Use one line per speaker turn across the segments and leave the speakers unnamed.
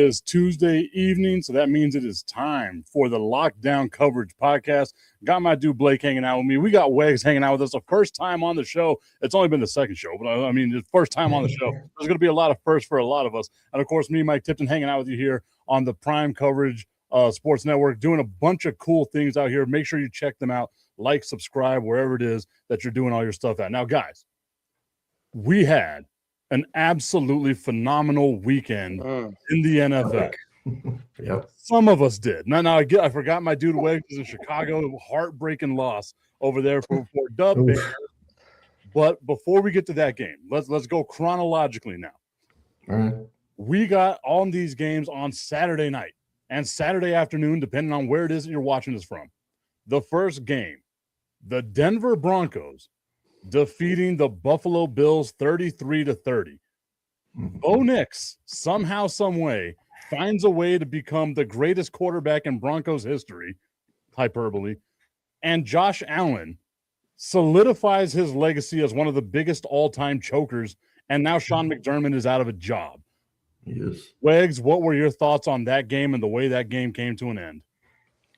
is Tuesday evening, so that means it is time for the Lockdown Coverage Podcast. Got my dude Blake hanging out with me. We got Wags hanging out with us. The first time on the show. It's only been the second show, but I mean, the first time on the show. There's going to be a lot of firsts for a lot of us. And, of course, me, Mike Tipton, hanging out with you here on the Prime Coverage Sports Network, doing a bunch of cool things out here. Make sure you check them out. Like, subscribe, wherever it is that you're doing all your stuff at. Now, guys, we had an absolutely phenomenal weekend in the NFL.
Yep.
Some of us did. Now I forgot my dude Wags was in Chicago. Heartbreaking loss over there for Dub. But before we get to that game, let's go chronologically now.
All right.
We got on these games on Saturday night and Saturday afternoon, depending on where it is that you're watching this from. The first game, the Denver Broncos defeating the Buffalo Bills 33-30. Bo Nix, somehow, some way, finds a way to become the greatest quarterback in Broncos history, hyperbole, and Josh Allen solidifies his legacy as one of the biggest all-time chokers, and now Sean McDermott is out of a job.
Yes.
Wags, what were your thoughts on that game and the way that game came to an end?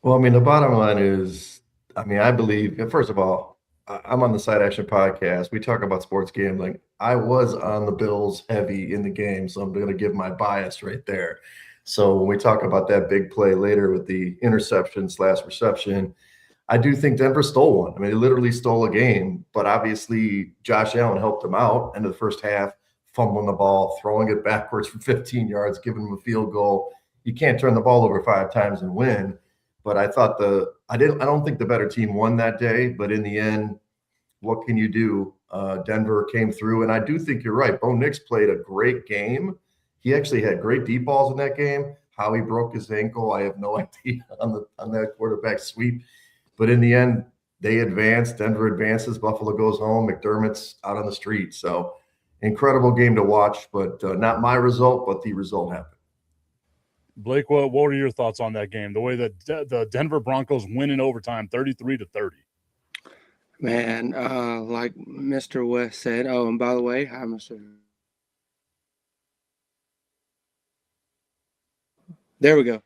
Well, I mean, the bottom line is, I believe, first of all, I'm on the Side Action Podcast. We talk about sports gambling. I was on the Bills heavy in the game, so I'm going to give my bias right there. So when we talk about that big play later with the interception/reception, I do think Denver stole one. I mean, they literally stole a game, but obviously Josh Allen helped them out into the first half, fumbling the ball, throwing it backwards for 15 yards, giving them a field goal. You can't turn the ball over 5 times and win. But I thought I don't think the better team won that day. But in the end, what can you do? Denver came through, and I do think you're right. Bo Nix played a great game. He actually had great deep balls in that game. How he broke his ankle, I have no idea on that quarterback sweep. But in the end, they advanced. Denver advances. Buffalo goes home. McDermott's out on the street. So incredible game to watch, but not my result, but the result happened.
Blake, what were your thoughts on that game? The way that the Denver Broncos win in overtime, 33-30.
Man, like Mr. West said. Oh, and by the way, hi, Mr. There we go.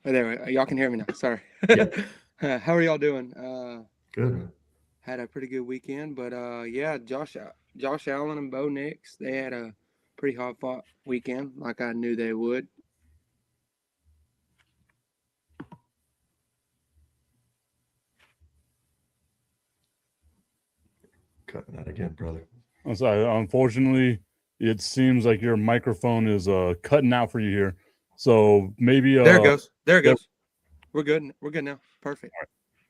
Y'all can hear me now. Sorry.
Yeah.
How are y'all doing?
Good.
Had a pretty good weekend, but yeah, Josh Allen and Bo Nix, they had a pretty hard-fought weekend, like I knew they would.
Cutting that again, brother.
I'm sorry. Unfortunately, it seems like your microphone is cutting out for you here. So maybe
there it goes. We're good. We're good now. Perfect.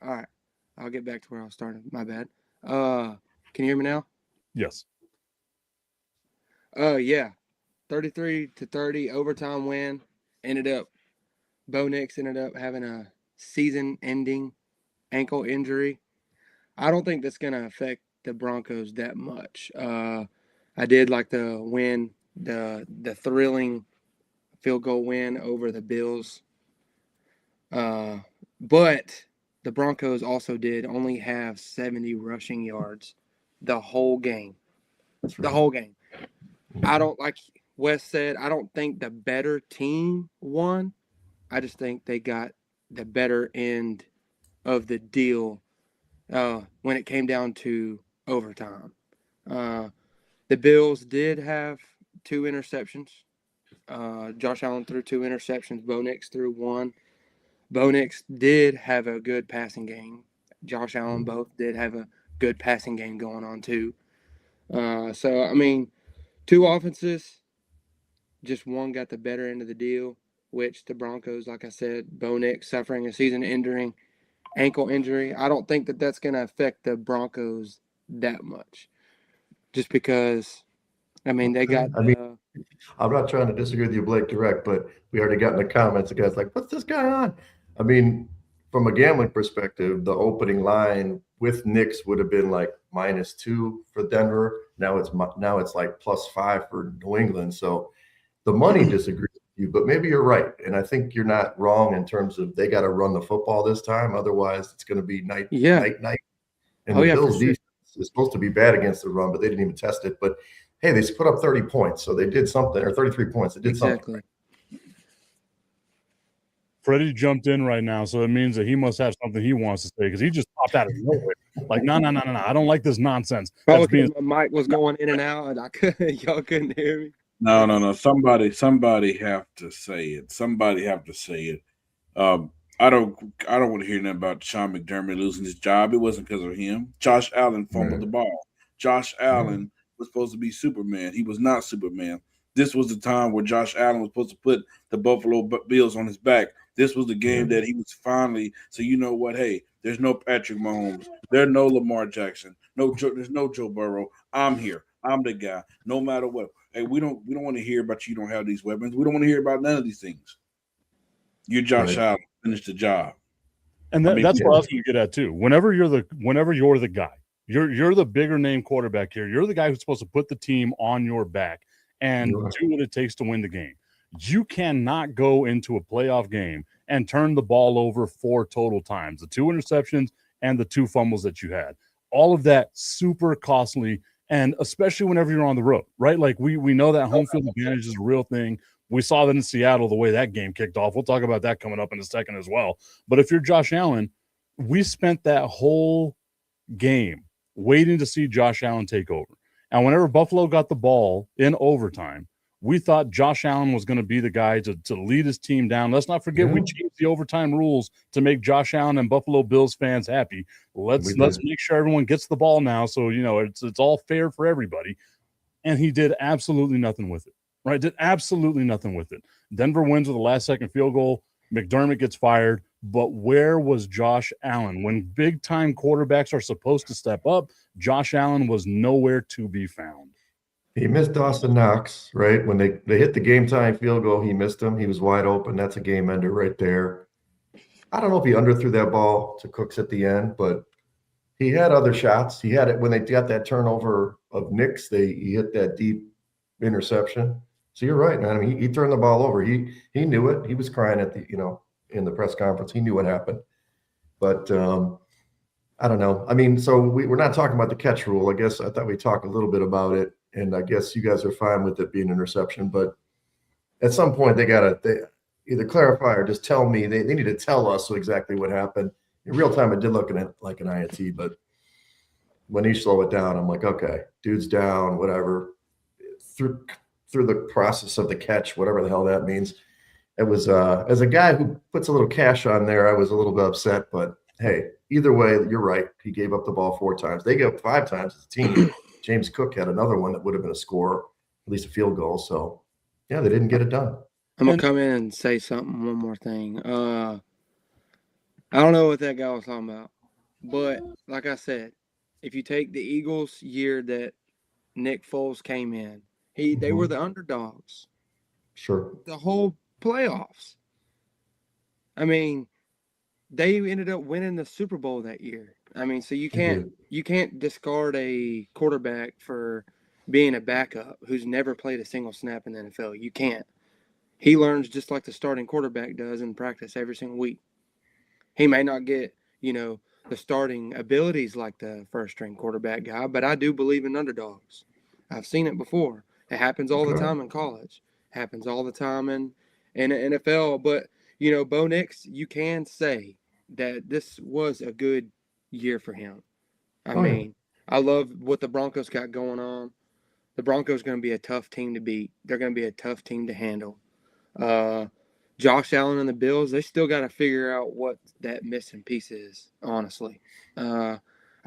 All right. I'll get back to where I started. My bad. Can you hear me now?
Yes.
Yeah. 33-30 overtime win. Bo Nix ended up having a season-ending ankle injury. I don't think that's going to affect the Broncos that much. I did like the win, the thrilling field goal win over the Bills. But the Broncos also did only have 70 rushing yards the whole game. The whole game. I don't, like Wes said, I don't think the better team won. I just think they got the better end of the deal when it came down to overtime. The Bills did have 2 interceptions. Josh Allen threw 2 interceptions. Bo Nix threw 1. Bo Nix did have a good passing game. Josh Allen both did have a good passing game going on too. So, I mean, 2 offenses, just one got the better end of the deal, which the Broncos, like I said, Bo Nix suffering a season-ending ankle injury. I don't think that that's going to affect the Broncos that much, just because, I mean, they got
I'm not trying to disagree with you, Blake, direct, but we already got in the comments, the guy's like, what's this guy on? I mean, from a gambling perspective, the opening line with Nix would have been like -2 for Denver. Now it's like +5 for New England. So the money disagrees with you, but maybe you're right. And I think you're not wrong in terms of they got to run the football this time. Otherwise, it's going to be night. And the Bills defense is supposed to be bad against the run, but they didn't even test it. But hey, they put up 30 points, so they did something, or 33 points. They did something.
Freddie jumped in right now, so it means that he must have something he wants to say because he just popped out of nowhere. Like, no, I don't like this nonsense.
Probably
That's being
because my mic was going in and out, and y'all couldn't hear me.
No. Somebody have to say it. Somebody have to say it. Um, I don't want to hear nothing about Sean McDermott losing his job. It wasn't because of him. Josh Allen fumbled the ball. Josh Allen was supposed to be Superman. He was not Superman. This was the time where Josh Allen was supposed to put the Buffalo Bills on his back. This was the game that he was finally. So you know what? Hey, there's no Patrick Mahomes. There's no Lamar Jackson. There's no Joe Burrow. I'm here. I'm the guy. No matter what. Hey, we don't want to hear about you don't have these weapons. We don't want to hear about none of these things. You're Josh Allen. Finish the job.
And that's what I was going to get at too. Whenever you're the guy, you're the bigger name quarterback here. You're the guy who's supposed to put the team on your back and do what it takes to win the game. You cannot go into a playoff game and turn the ball over 4 total times, the 2 interceptions and the 2 fumbles that you had. All of that super costly, and especially whenever you're on the road, right? Like we know that home field advantage is a real thing. We saw that in Seattle, the way that game kicked off. We'll talk about that coming up in a second as well. But if you're Josh Allen, we spent that whole game waiting to see Josh Allen take over. And whenever Buffalo got the ball in overtime, we thought Josh Allen was going to be the guy to lead his team down. Let's not forget we changed the overtime rules to make Josh Allen and Buffalo Bills fans happy. Let's make sure everyone gets the ball now, so it's all fair for everybody. And he did absolutely nothing with it. Right? Did absolutely nothing with it. Denver wins with a last-second field goal. McDermott gets fired. But where was Josh Allen? When big-time quarterbacks are supposed to step up, Josh Allen was nowhere to be found.
He missed Dawson Knox, right? When they hit the game-time field goal, he missed him. He was wide open. That's a game ender right there. I don't know if he underthrew that ball to Cooks at the end, but he had other shots. He had it when they got that turnover of Nix. He hit that deep interception. So you're right, man. I mean, he turned the ball over. He knew it. He was crying at in the press conference. He knew what happened. But I don't know. I mean, so we're not talking about the catch rule. I guess I thought we talked a little bit about it, and I guess you guys are fine with it being an interception. But at some point, they either clarify or just tell me. They need to tell us exactly what happened. In real time, it did look like an INT, but when you slow it down, I'm like, okay, dude's down, whatever. Through the process of the catch, whatever the hell that means. It was as a guy who puts a little cash on there, I was a little bit upset, but hey, either way, you're right. He gave up the ball 4 times. They gave up 5 times as a team. James Cook had another one that would have been a score, at least a field goal. So yeah, they didn't get it done.
I'm gonna come in and say something. One more thing. I don't know what that guy was talking about, but like I said, if you take the Eagles year that Nick Foles came in, they were the underdogs.
Sure.
The whole playoffs. I mean, they ended up winning the Super Bowl that year. I mean, so you can't discard a quarterback for being a backup who's never played a single snap in the NFL. You can't. He learns just like the starting quarterback does in practice every single week. He may not get, the starting abilities like the first-string quarterback guy, but I do believe in underdogs. I've seen it before. It happens all the time in college. Happens all the time in the NFL. But, Bo Nix, you can say that this was a good year for him. I mean, I love what the Broncos got going on. The Broncos are going to be a tough team to beat. They're going to be a tough team to handle. Josh Allen and the Bills, they still got to figure out what that missing piece is, honestly. I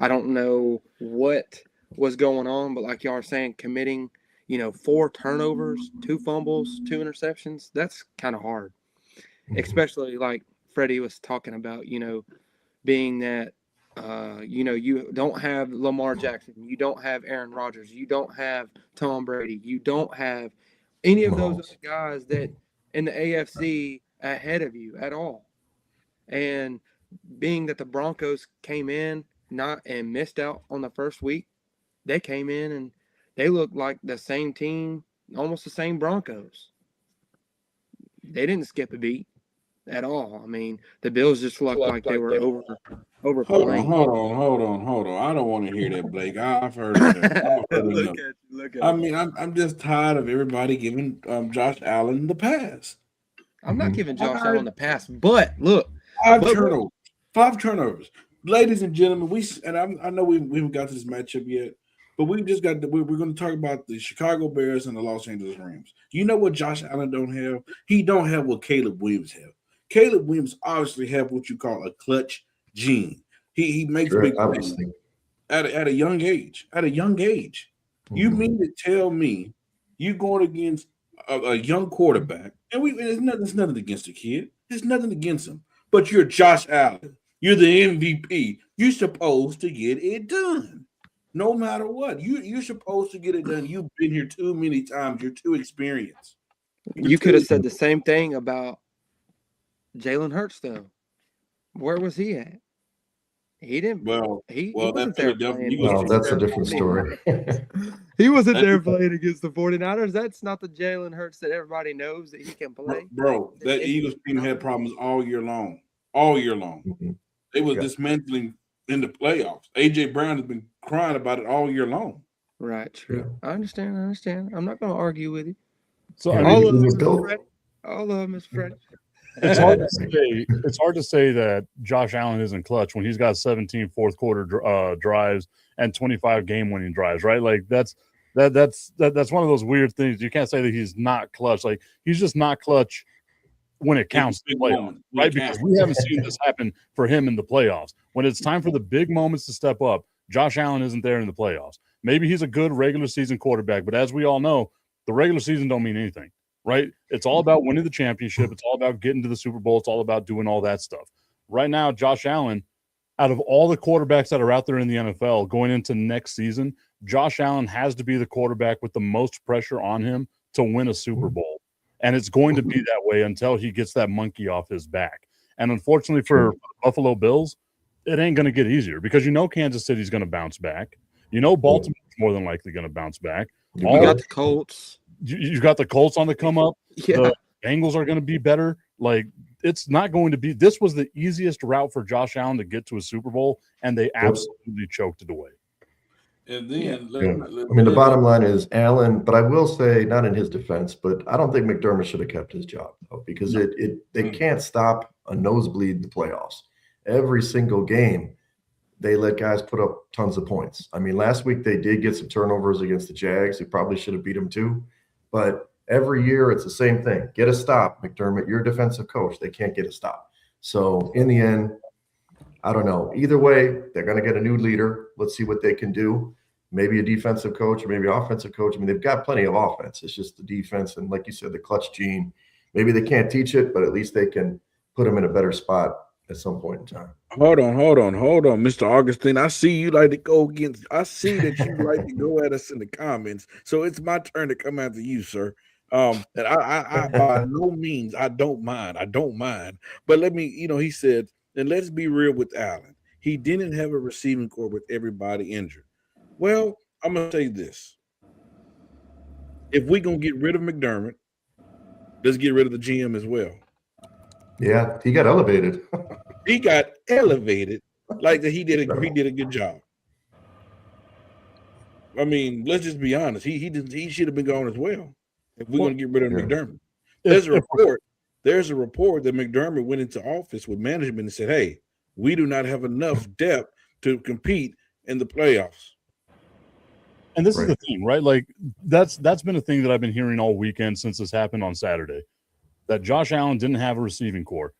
don't know what was going on, but like y'all are saying, committing, 4 turnovers, 2 fumbles, 2 interceptions, that's kind of hard. Especially like Freddie was talking about, being that, you don't have Lamar Jackson, you don't have Aaron Rodgers, you don't have Tom Brady, you don't have any of those other guys that in the AFC ahead of you at all. And being that the Broncos came in and missed out on the first week, they came in and they looked like the same team, almost the same Broncos. They didn't skip a beat at all. I mean, the Bills just looked like they were overplaying.
Hold on. I don't want to hear that, Blake. I've heard of that. I mean, I'm just tired of everybody giving Josh Allen the pass.
I'm not giving Josh Allen the pass, but look,
Five turnovers. Ladies and gentlemen, I know we haven't got to this matchup yet, but we've just got we're going to talk about the Chicago Bears and the Los Angeles Rams. You know what Josh Allen don't have? He don't have what Caleb Williams have. Caleb Williams obviously have what you call a clutch gene. He makes big plays at a young age. At a young age, you mean to tell me you going against a young quarterback, and there's nothing against the kid. There's nothing against him, but you're Josh Allen. You're the MVP. You're supposed to get it done, no matter what. You're supposed to get it done. You've been here too many times. You're too experienced.
You could have said the same thing about Jalen Hurts, though. Where was he at? He didn't. He wasn't there.
That's a different story.
He wasn't there playing against the 49ers. That's not the Jalen Hurts that everybody knows that he can play.
Bro, that Eagles team had problems all year long. All year long.
Mm-hmm.
They was dismantling in the playoffs. A.J. Brown has been crying about it all year long.
Right, true. Yeah. I understand. I'm not going to argue with you.
So
all of them is Freddie.
It's hard to say that Josh Allen isn't clutch when he's got 17 fourth quarter drives and 25 game-winning drives, right? Like that's one of those weird things. You can't say that he's not clutch. Like he's just not clutch when it counts in the playoffs, right? Because we haven't seen this happen for him in the playoffs. When it's time for the big moments to step up, Josh Allen isn't there in the playoffs. Maybe he's a good regular season quarterback, but as we all know, the regular season don't mean anything, right? It's all about winning the championship. It's all about getting to the Super Bowl. It's all about doing all that stuff. Right now, Josh Allen, out of all the quarterbacks that are out there in the NFL going into next season, Josh Allen has to be the quarterback with the most pressure on him to win a Super Bowl. And it's going to be that way until he gets that monkey off his back. And unfortunately for Buffalo Bills, it ain't going to get easier because Kansas City's going to bounce back. Baltimore's more than likely going to bounce back.
You got the Colts.
You got the Colts on the come up.
Yeah.
The Bengals are going to be better. Like, it's not going to be – this was the easiest route for Josh Allen to get to a Super Bowl, and they absolutely choked it away.
And then,
the bottom line is Allen, but I will say, not in his defense, but I don't think McDermott should have kept his job though, because they can't stop a nosebleed in the playoffs. Every single game, they let guys put up tons of points. I mean, last week they did get some turnovers against the Jags. They probably should have beat them too, but every year it's the same thing. Get a stop, McDermott. You're a defensive coach. They can't get a stop. So in the end, I don't know. Either way, they're going to get a new leader. Let's see what they can do. Maybe a defensive coach or maybe an offensive coach. I mean, they've got plenty of offense. It's just the defense. And like you said, the clutch gene, maybe they can't teach it, but at least they can put them in a better spot at some point in time.
Hold on, Mr. Augustine. I see you like to go against. I see that you like to go at us in the comments. So it's my turn to come after you, sir. And I by no means, I don't mind. But let me, he said, and let's be real with Allen. He didn't have a receiving corps with everybody injured. Well, I'm going to say this. If we're going to get rid of McDermott, let's get rid of the GM as well.
Yeah, he got elevated.
He got elevated like that. He did a good job. I mean, let's just be honest. He should have been gone as well if we're going to get rid of McDermott. There's a report that McDermott went into office with management and said, hey, we do not have enough depth to compete in the playoffs.
And this is the thing, right? Like that's been a thing that I've been hearing all weekend since this happened on Saturday, that Josh Allen didn't have a receiving corps.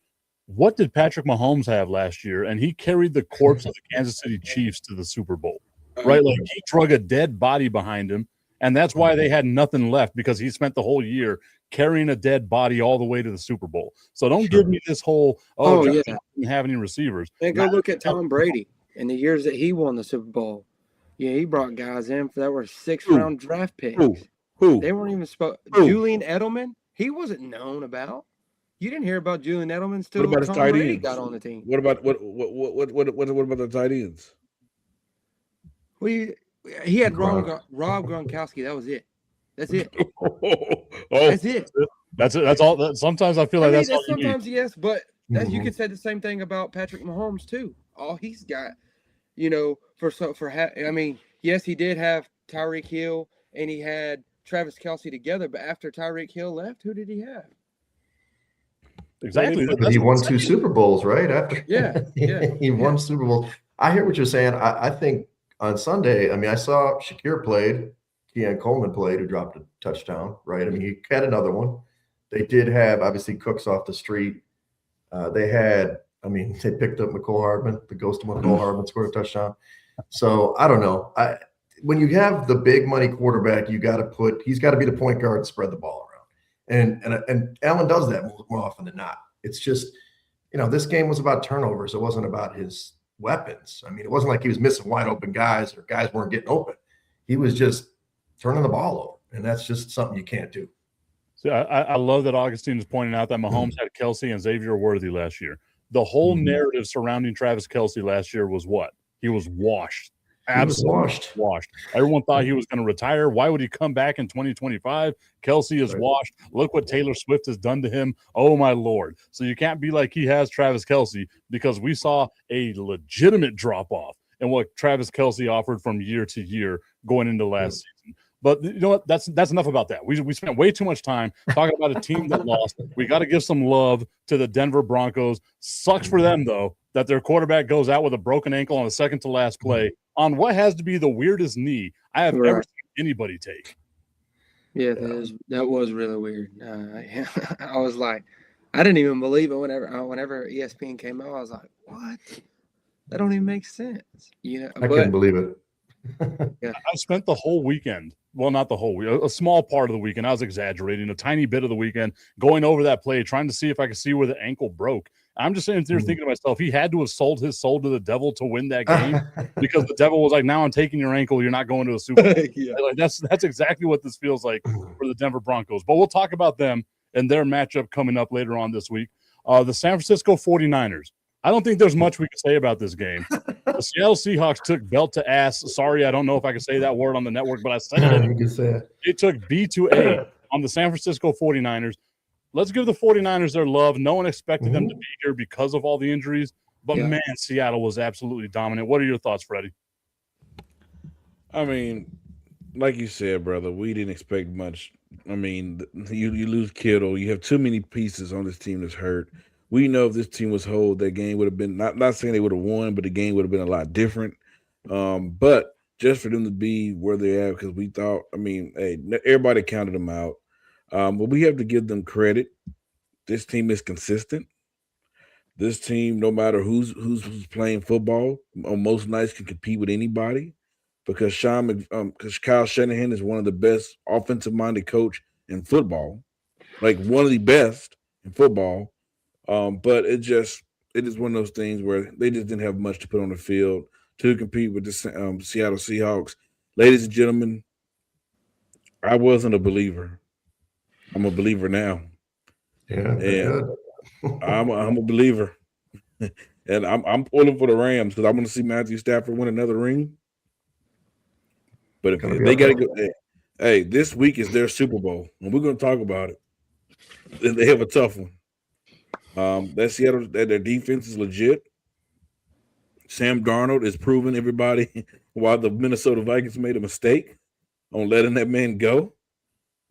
What did Patrick Mahomes have last year? And he carried the corpse of the Kansas City Chiefs to the Super Bowl, right? Like he drug a dead body behind him. And that's why they had nothing left, because he spent the whole year carrying a dead body all the way to the Super Bowl. So don't give me this whole, Josh Allen didn't have any receivers.
And go look at Tom Brady in the years that he won the Super Bowl. Yeah, he brought guys in that were 6th-round draft picks.
Who?
They weren't even Julian Edelman, he wasn't known about. You didn't hear about Julian Edelman until Tom Brady got on the team.
What about the tight ends?
Well, he had Rob Gronkowski. That was it. That's it. That's it.
That's it. That's all. Sometimes I feel like that's all you need.
Sometimes yes, but you could say the same thing about Patrick Mahomes too. All he's got. Yes, he did have Tyreek Hill and he had Travis Kelce together, but after Tyreek Hill left, who did he have?
Exactly.
But he won 2 Super Bowls, right? After he won Super Bowls. I hear what you're saying. I think on Sunday, I mean, I saw Shakir played, Keon Coleman played, who dropped a touchdown, right? I mean, he had another one. They did have, obviously, Cooks off the street. They picked up McCole Hardman, the ghost of McCole Hardman, scored a touchdown. So I don't know. When you have the big money quarterback, he's got to be the point guard and spread the ball around. And Allen does that more often than not. It's just, this game was about turnovers. It wasn't about his weapons. I mean, it wasn't like he was missing wide open guys or guys weren't getting open. He was just turning the ball over, and that's just something you can't do.
So I love that Augustine is pointing out that Mahomes had Kelsey and Xavier Worthy last year. The whole narrative surrounding Travis Kelsey last year was what? He was washed. Absolutely washed. Everyone thought he was going to retire. Why would he come back in 2025? Kelsey is washed. Look what Taylor Swift has done to him. Oh, my Lord. So you can't be like he has Travis Kelsey, because we saw a legitimate drop-off in what Travis Kelsey offered from year to year going into last season. But you know what? That's enough about that. We spent way too much time talking about a team that lost. We got to give some love to the Denver Broncos. Sucks for them, though, that their quarterback goes out with a broken ankle on the second to last play on what has to be the weirdest knee I have ever seen anybody take.
Yeah, that was really weird. I was like, I didn't even believe it whenever ESPN came out. I was like, what? That don't even make sense.
I couldn't believe it.
I spent the whole weekend. Well, not the whole week, a small part of the weekend. I was exaggerating, a tiny bit of the weekend, going over that play, trying to see if I could see where the ankle broke. I'm just sitting there thinking to myself, he had to have sold his soul to the devil to win that game, because the devil was like, now I'm taking your ankle. You're not going to a Super Bowl. Like, that's exactly what this feels like for the Denver Broncos. But we'll talk about them and their matchup coming up later on this week. The San Francisco 49ers. I don't think there's much we can say about this game. The Seattle Seahawks took belt to ass. Sorry, I don't know if I can say that word on the network, but I said it.
You can say it.
They took B to A on the San Francisco 49ers. Let's give the 49ers their love. No one expected them to be here because of all the injuries. But, man, Seattle was absolutely dominant. What are your thoughts, Freddie?
I mean, like you said, brother, we didn't expect much. I mean, you lose Kittle. You have too many pieces on this team that's hurt. We know if this team was whole, that game would have been not saying they would have won, but the game would have been a lot different. But just for them to be where they're at, because we thought, I mean, hey, everybody counted them out. But we have to give them credit. This team is consistent. This team, no matter who's playing football, on most nights can compete with anybody, because Kyle Shanahan is one of the best offensive-minded coach in football, like one of the best in football. But it is one of those things where they just didn't have much to put on the field to compete with the Seattle Seahawks. Ladies and gentlemen, I wasn't a believer. I'm a believer now.
Yeah,
and I'm a believer, and I'm pulling for the Rams because I want to see Matthew Stafford win another ring. But if they got to go, hey, this week is their Super Bowl, and we're going to talk about it. And they have a tough one. That Seattle, their defense is legit. Sam Darnold is proving everybody why the Minnesota Vikings made a mistake on letting that man go.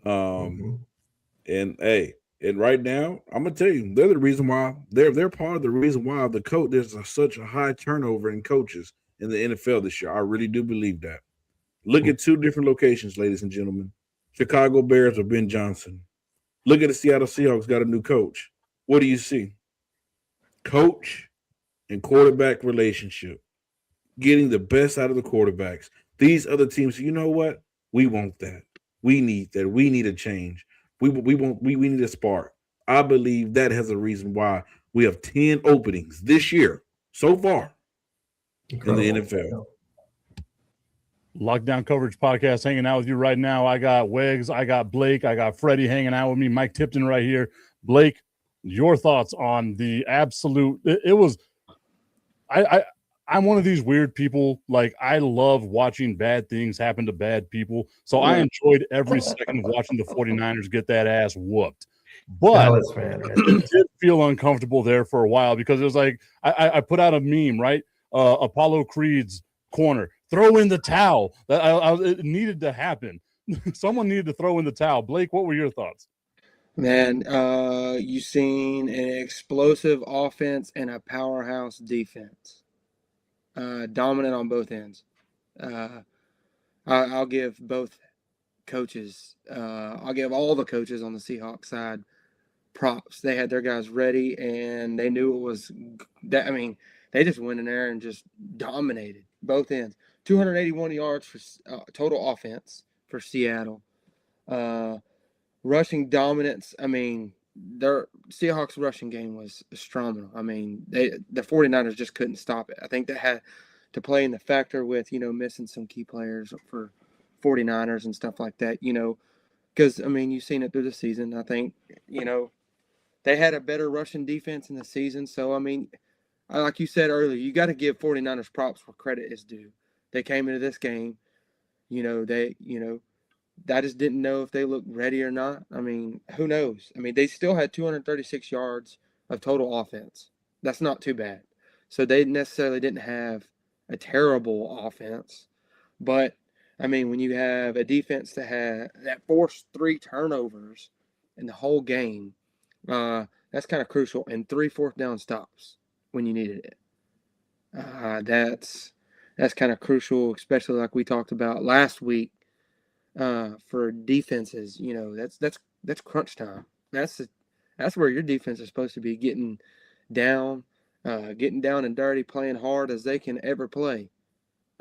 And hey, and right now, I'm gonna tell you, they're the reason why they're part of the reason why there's such a high turnover in coaches in the NFL this year. I really do believe that. Look at two different locations, ladies and gentlemen. Chicago Bears with Ben Johnson. Look at the Seattle Seahawks, got a new coach. What do you see? Coach and quarterback relationship, getting the best out of the quarterbacks. These other teams, you know what? We want that. We need that. We need a change. We need a spark. I believe that has a reason why we have 10 openings this year so far in the NFL.
Lockdown Coverage Podcast hanging out with you right now. I got Weggs, I got Blake, I got Freddie hanging out with me, Mike Tipton right here. Blake, your thoughts on the absolute I'm one of these weird people. Like, I love watching bad things happen to bad people. So I enjoyed every second of watching the 49ers get that ass whooped. But it did feel uncomfortable there for a while, because it was like I put out a meme, right? Apollo Creed's corner. Throw in the towel. It needed to happen. Someone needed to throw in the towel. Blake, what were your thoughts?
Man, you seen an explosive offense and a powerhouse defense. Dominant on both ends. I'll give both coaches. I'll give all the coaches on the Seahawks side props. They had their guys ready, and they knew it was that. I mean, they just went in there and just dominated both ends. 281 yards for total offense for Seattle. Rushing dominance. I mean, their Seahawks rushing game was phenomenal. I mean, the 49ers just couldn't stop it. I think that had to play in the factor with, missing some key players for 49ers and stuff like that, because, I mean, you've seen it through the season. I think, they had a better rushing defense in the season. So, I mean, like you said earlier, you got to give 49ers props where credit is due. They came into this game, I just didn't know if they looked ready or not. I mean, who knows? I mean, they still had 236 yards of total offense. That's not too bad. So they necessarily didn't have a terrible offense. But, I mean, when you have a defense that forced 3 turnovers in the whole game, that's kind of crucial. And 3 fourth down stops when you needed it. That's kind of crucial, especially like we talked about last week. For defenses, that's crunch time. That's where your defense is supposed to be getting down and dirty, playing hard as they can ever play.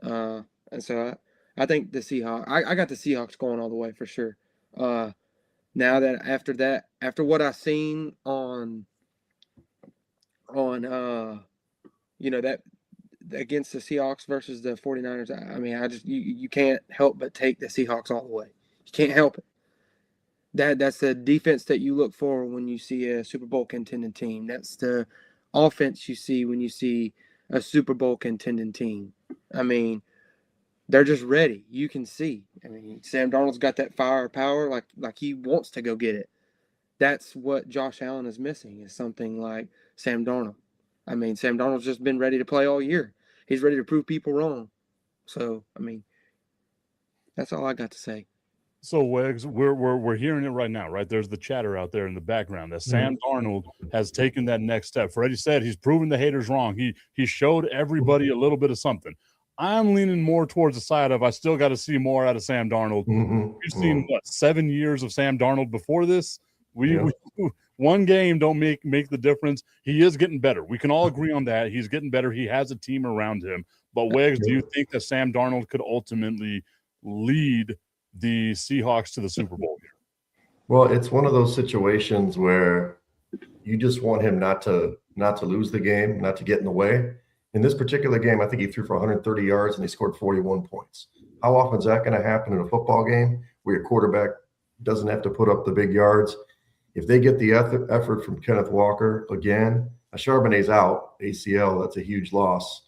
And so I think the Seahawks. I got the Seahawks going all the way for sure. Now that after what I seen on that against the Seahawks versus the 49ers, I mean, you can't help but take the Seahawks all the way. You can't help it. That's the defense that you look for when you see a Super Bowl contending team. That's the offense you see when you see a Super Bowl contending team. I mean, they're just ready. You can see. I mean, Sam Darnold's got that firepower, like he wants to go get it. That's what Josh Allen is missing, is something like Sam Darnold. I mean, Sam Darnold's just been ready to play all year. He's ready to prove people wrong. So, I mean, that's all I got to say.
So, Wags, we're hearing it right now, right? There's the chatter out there in the background that Sam Darnold has taken that next step. Freddie said he's proven the haters wrong. He showed everybody a little bit of something. I'm leaning more towards the side of I still got to see more out of Sam Darnold. We've seen 7 years of Sam Darnold before this. We one game don't make the difference. He is getting better. We can all agree on that. He's getting better. He has a team around him. But Wags, do you think that Sam Darnold could ultimately lead the Seahawks to the Super Bowl here?
Well, it's one of those situations where you just want him not to lose the game, not to get in the way. In this particular game, I think he threw for 130 yards and he scored 41 points. How often is that going to happen in a football game where your quarterback doesn't have to put up the big yards? If they get the effort from Kenneth Walker again, Charbonnet's out, ACL, that's a huge loss.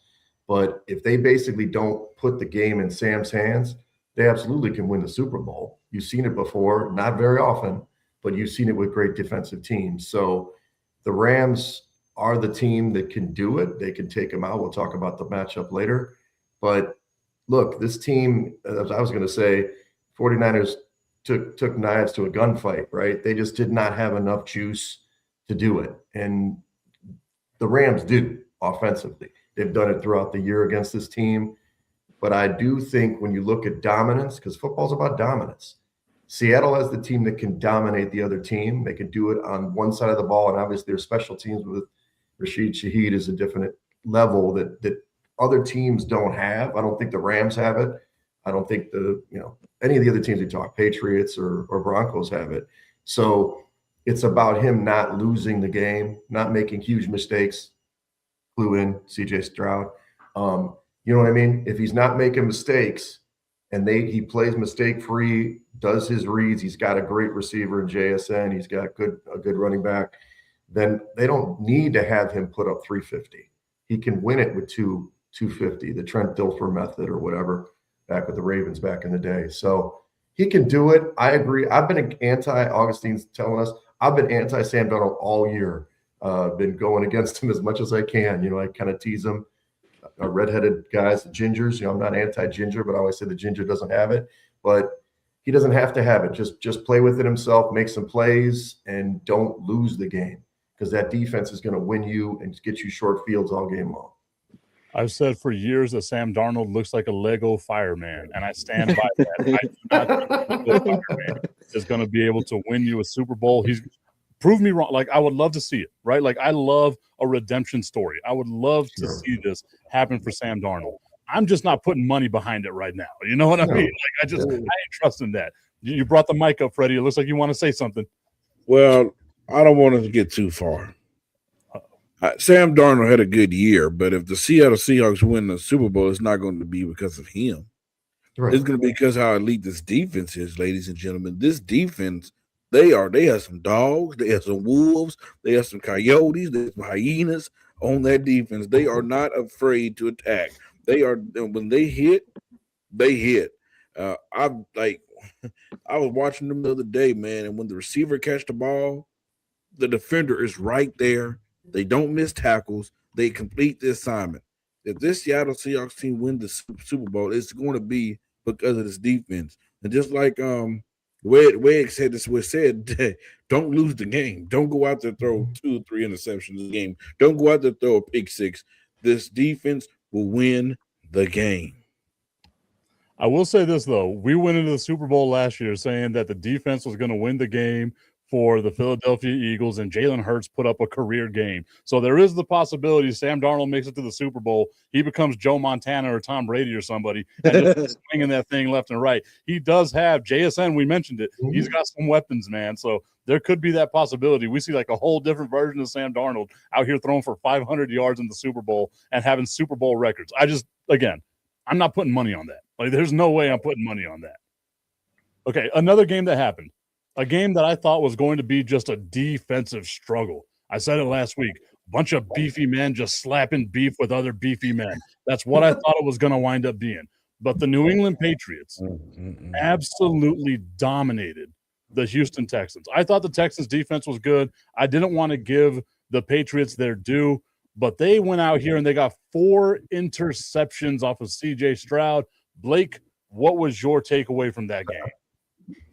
But if they basically don't put the game in Sam's hands, they absolutely can win the Super Bowl. You've seen it before, not very often, but you've seen it with great defensive teams. So the Rams are the team that can do it. They can take them out. We'll talk about the matchup later. But look, this team, as I was going to say, 49ers took knives to a gunfight, right? They just did not have enough juice to do it. And the Rams do offensively. They've done it throughout the year against this team. But I do think when you look at dominance, because football's about dominance, Seattle has the team that can dominate the other team. They can do it on one side of the ball. And obviously their special teams with Rashid Shaheed is a different level that other teams don't have. I don't think the Rams have it. I don't think any of the other teams we talk, Patriots or Broncos, have it. So it's about him not losing the game, not making huge mistakes. Clue in CJ Stroud. You know what I mean? If he's not making mistakes and he plays mistake-free, does his reads, he's got a great receiver in JSN, he's got a good running back, then they don't need to have him put up 350. He can win it with 250, the Trent Dilfer method or whatever, back with the Ravens back in the day. So he can do it. I agree. I've been Augustine's telling us, I've been anti-Sam Darnold all year. Been going against him as much as I can. I kind of tease him. Redheaded guys, the gingers. I'm not anti-ginger, but I always say the ginger doesn't have it. But he doesn't have to have it. Just play with it himself, make some plays, and don't lose the game, because that defense is going to win you and get you short fields all game long.
I've said for years that Sam Darnold looks like a Lego fireman, and I stand by that. I do not think the Lego fireman is going to be able to win you a Super Bowl. He's prove me wrong. Like, I would love to see it, right? Like, I love a redemption story. I would love to see this happen for Sam Darnold. I'm just not putting money behind it right now. You know what I mean? Like, I ain't trusting that. You brought the mic up, Freddie. It looks like you want to say something.
Well, I don't want to get too far. Sam Darnold had a good year, but if the Seattle Seahawks win the Super Bowl, it's not going to be because of him. Right. It's going to be because how elite this defense is, ladies and gentlemen. This defense, they have some dogs, they have some wolves, they have some coyotes, they have some hyenas on that defense. They are not afraid to attack. They are, when they hit, they hit. I was watching them the other day, man, and when the receiver catch the ball, the defender is right there. They don't miss tackles. They complete the assignment. If this Seattle Seahawks team win the Super Bowl, it's going to be because of this defense. And just like Wade said, this was said, don't lose the game. Don't go out there throw 2 or 3 interceptions in the game. Don't go out there throw a pick six. This defense will win the game.
I will say this, though. We went into the Super Bowl last year saying that the defense was going to win the game for the Philadelphia Eagles, and Jalen Hurts put up a career game. So there is the possibility Sam Darnold makes it to the Super Bowl. He becomes Joe Montana or Tom Brady or somebody and just swinging that thing left and right. He does have JSN. We mentioned it. He's got some weapons, man. So there could be that possibility. We see like a whole different version of Sam Darnold out here throwing for 500 yards in the Super Bowl and having Super Bowl records. I'm not putting money on that. Like, there's no way I'm putting money on that. Okay, another game that happened. A game that I thought was going to be just a defensive struggle. I said it last week. A bunch of beefy men just slapping beef with other beefy men. That's what I thought it was going to wind up being. But the New England Patriots absolutely dominated the Houston Texans. I thought the Texans defense was good. I didn't want to give the Patriots their due, but they went out here and they got 4 interceptions off of C.J. Stroud. Blake, what was your takeaway from that game?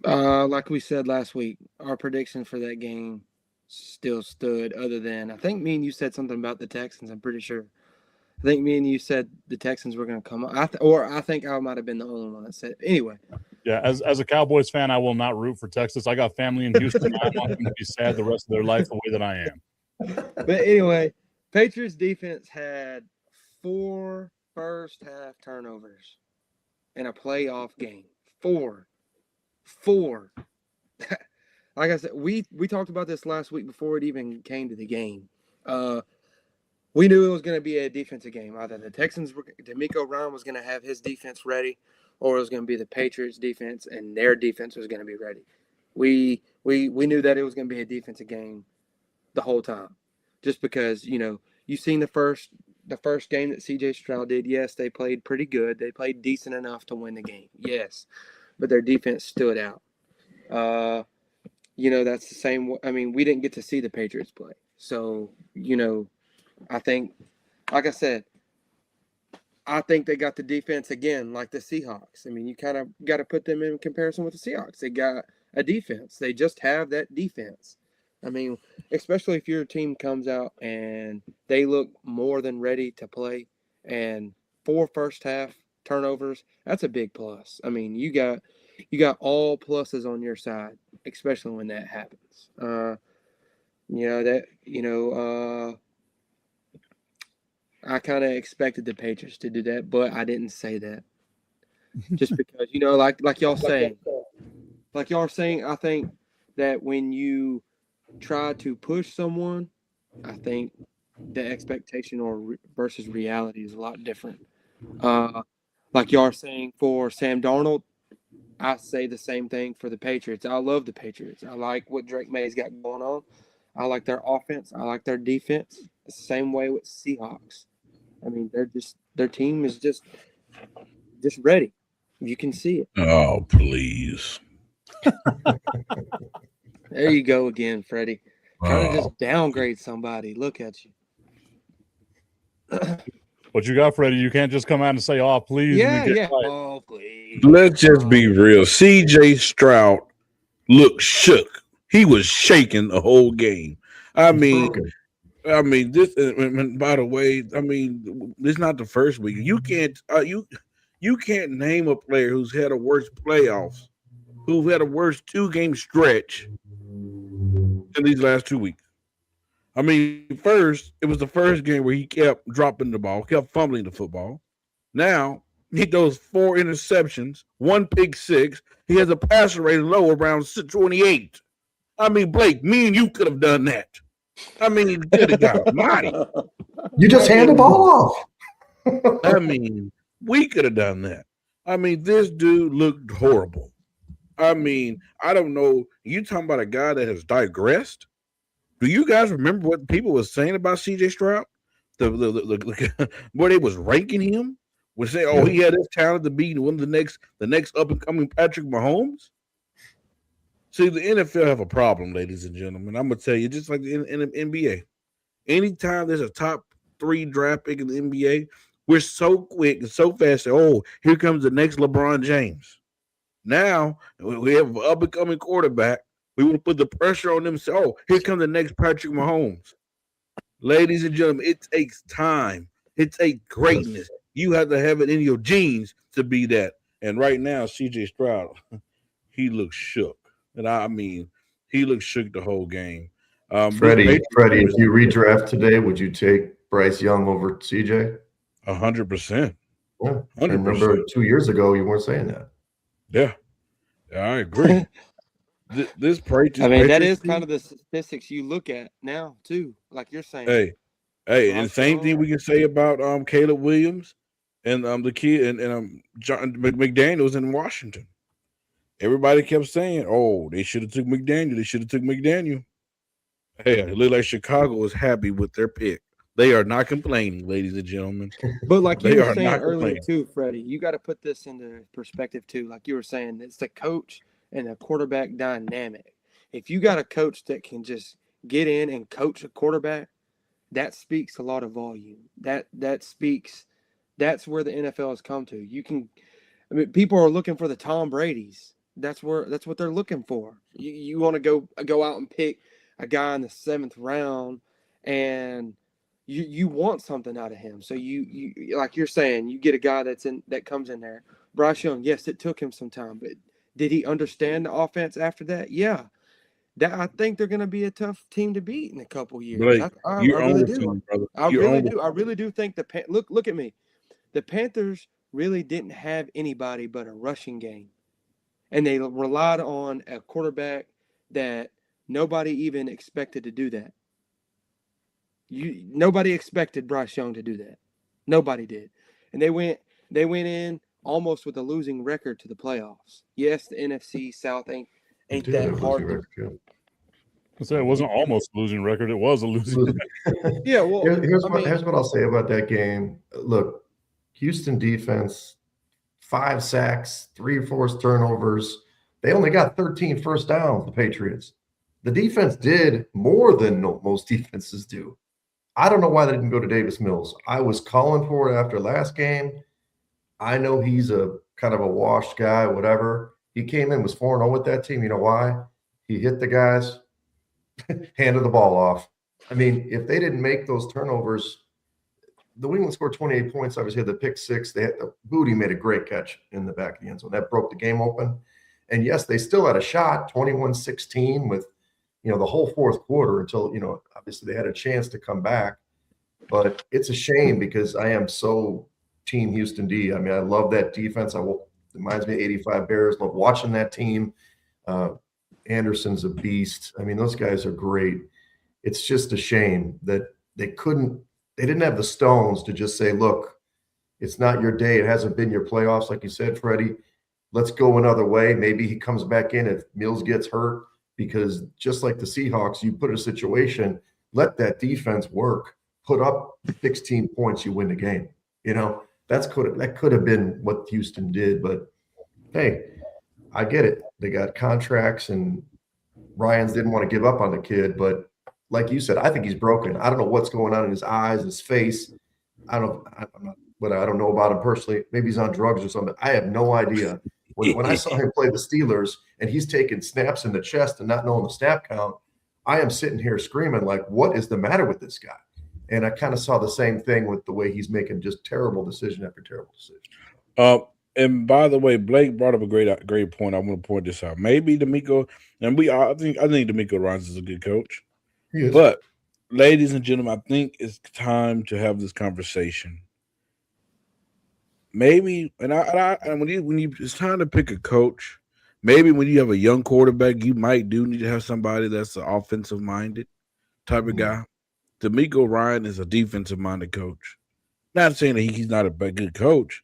Like we said last week, our prediction for that game still stood, other than I think me and you said something about the Texans. I'm pretty sure. I think me and you said the Texans were going to come up. I think I might have been the only one that said it. Anyway.
Yeah, as a Cowboys fan, I will not root for Texas. I got family in Houston. I want them to be sad the rest of their life the way that I am.
But anyway, Patriots defense had 4 first-half turnovers in a playoff game. 4. Like I said, we talked about this last week before it even came to the game. We knew it was going to be a defensive game. Either the Texans, D'Amico Ryan was going to have his defense ready, or it was going to be the Patriots defense and their defense was going to be ready. We knew that it was going to be a defensive game the whole time, just because you've seen the first game that C.J. Stroud did. Yes, they played pretty good. They played decent enough to win the game. Yes. But their defense stood out. That's the same. I mean, we didn't get to see the Patriots play. So, I think, like I said, I think they got the defense again, like the Seahawks. I mean, you kind of got to put them in comparison with the Seahawks. They got a defense. They just have that defense. I mean, especially if your team comes out and they look more than ready to play, and 4 first-half turnovers, that's a big plus. I mean, you got all pluses on your side, especially when that happens. I kind of expected the Patriots to do that, but I didn't say that. Just because, like y'all saying, I think that when you try to push someone, I think the expectation versus reality is a lot different. Like y'all are saying for Sam Darnold, I say the same thing for the Patriots. I love the Patriots. I like what Drake May's got going on. I like their offense. I like their defense. It's the same way with Seahawks. I mean, their team is just ready. You can see it.
Oh, please.
There you go again, Freddie. Trying to just downgrade somebody. Look at you.
What you got, Freddie? You can't just come out and say, "Oh, please."
Yeah. Oh, please.
Let's just be real. C.J. Stroud looked shook. He was shaking the whole game. I
He's
mean,
broken.
this. And by the way, this is not the first week. You can't you can't name a player who's had a worse playoffs, who had a worse 2-game stretch in these last 2 weeks. I mean, first it was the first game where he kept dropping the ball, kept fumbling the football. Now he throws 4 interceptions, 1 pick six. He has a passer rating low around 28. I mean, Blake, me and you could have done that. I mean, good God Almighty.
You just hand the ball off.
I mean, we could have done that. I mean, this dude looked horrible. I mean, I don't know. You talking about a guy that has digressed? Do you guys remember what people were saying about C.J. Stroud? Where they was ranking him? Was saying, "Oh, he had this talent to be one of the next up and coming Patrick Mahomes." See, the NFL have a problem, ladies and gentlemen. I'm gonna tell you, just like in the NBA. Anytime there's a top 3 draft pick in the NBA, we're so quick and so fast. Oh, here comes the next LeBron James. Now we have an up and coming quarterback. We want to put the pressure on them. And say, oh, here comes the next Patrick Mahomes. Ladies and gentlemen, it takes time. It takes greatness. You have to have it in your genes to be that. And right now, C.J. Stroud, he looks shook. And I mean, he looked shook the whole game.
Freddie, if you redraft today, would you take Bryce Young over CJ?
100%.
Yeah. 100%. I remember 2 years ago you weren't saying that.
Yeah, I agree. this
that is kind of the statistics you look at now too, like you're saying.
Hey, and same thing we can say about Caleb Williams and the kid and John McDaniels in Washington. Everybody kept saying, "Oh, they should have took McDaniel. They should have took McDaniel." Hey, it looked like Chicago is happy with their pick. They are not complaining, ladies and gentlemen.
But like you were saying earlier too, Freddie, you got to put this into perspective too. Like you were saying, it's the coach and the quarterback dynamic. If you got a coach that can just get in and coach a quarterback, that speaks a lot of volume. That speaks. That's where the NFL has come to. You can, I mean, people are looking for the Tom Brady's. That's what they're looking for. You want to go out and pick a guy in the 7th round, and you want something out of him. So you like you're saying, you get a guy that comes in there. Bryce Young, yes, it took him some time, but did he understand the offense after that? Yeah. I think they're going to be a tough team to beat in a couple years.
Blake,
I really do.
Team, brother.
I really do think look at me. The Panthers really didn't have anybody but a rushing game. And they relied on a quarterback that nobody even expected to do that. Nobody expected Bryce Young to do that. Nobody did. And they went in almost with a losing record to the playoffs. Yes, the NFC South ain't that hard.
I said it wasn't almost a losing record. It was a losing record.
Yeah, well, here's what I'll say about that game. Look, Houston defense, 5 sacks, 3 forced turnovers. They only got 13 first downs, the Patriots. The defense did more than most defenses do. I don't know why they didn't go to Davis Mills. I was calling for it after last game. I know he's a kind of a washed guy, whatever. He came in, was 4-0 with that team. You know why? He hit the guys, handed the ball off. I mean, if they didn't make those turnovers, the Wings scored 28 points. Obviously, had the pick 6. They had Booty made a great catch in the back of the end zone. That broke the game open. And yes, they still had a shot, 21-16 with, the whole 4th quarter until, obviously they had a chance to come back. But it's a shame because I am so Team Houston D. I mean, I love that defense. It reminds me of 85 Bears. Love watching that team. Anderson's a beast. I mean, those guys are great. It's just a shame that they didn't have the stones to just say, look, it's not your day. It hasn't been your playoffs, like you said, Freddie. Let's go another way. Maybe he comes back in if Mills gets hurt, because just like the Seahawks, you put a situation, let that defense work, put up 16 points, you win the game. That could have been what Houston did, but hey, I get it. They got contracts, and Ryans didn't want to give up on the kid, but like you said, I think he's broken. I don't know what's going on in his eyes, his face. I don't know about him personally. Maybe he's on drugs or something. I have no idea. When I saw him play the Steelers and he's taking snaps in the chest and not knowing the snap count, I am sitting here screaming like, what is the matter with this guy? And I kind of saw the same thing with the way he's making just terrible decision after terrible decision.
And by the way, Blake brought up a great point. I want to point this out. Maybe D'Amico, and I think D'Amico Ryans is a good coach.
He is.
But, ladies and gentlemen, I think it's time to have this conversation. Maybe, and when you it's time to pick a coach. Maybe when you have a young quarterback, you might need to have somebody that's an offensive minded type of guy. D'Amico Ryan is a defensive minded coach. Not saying that he's not a good coach,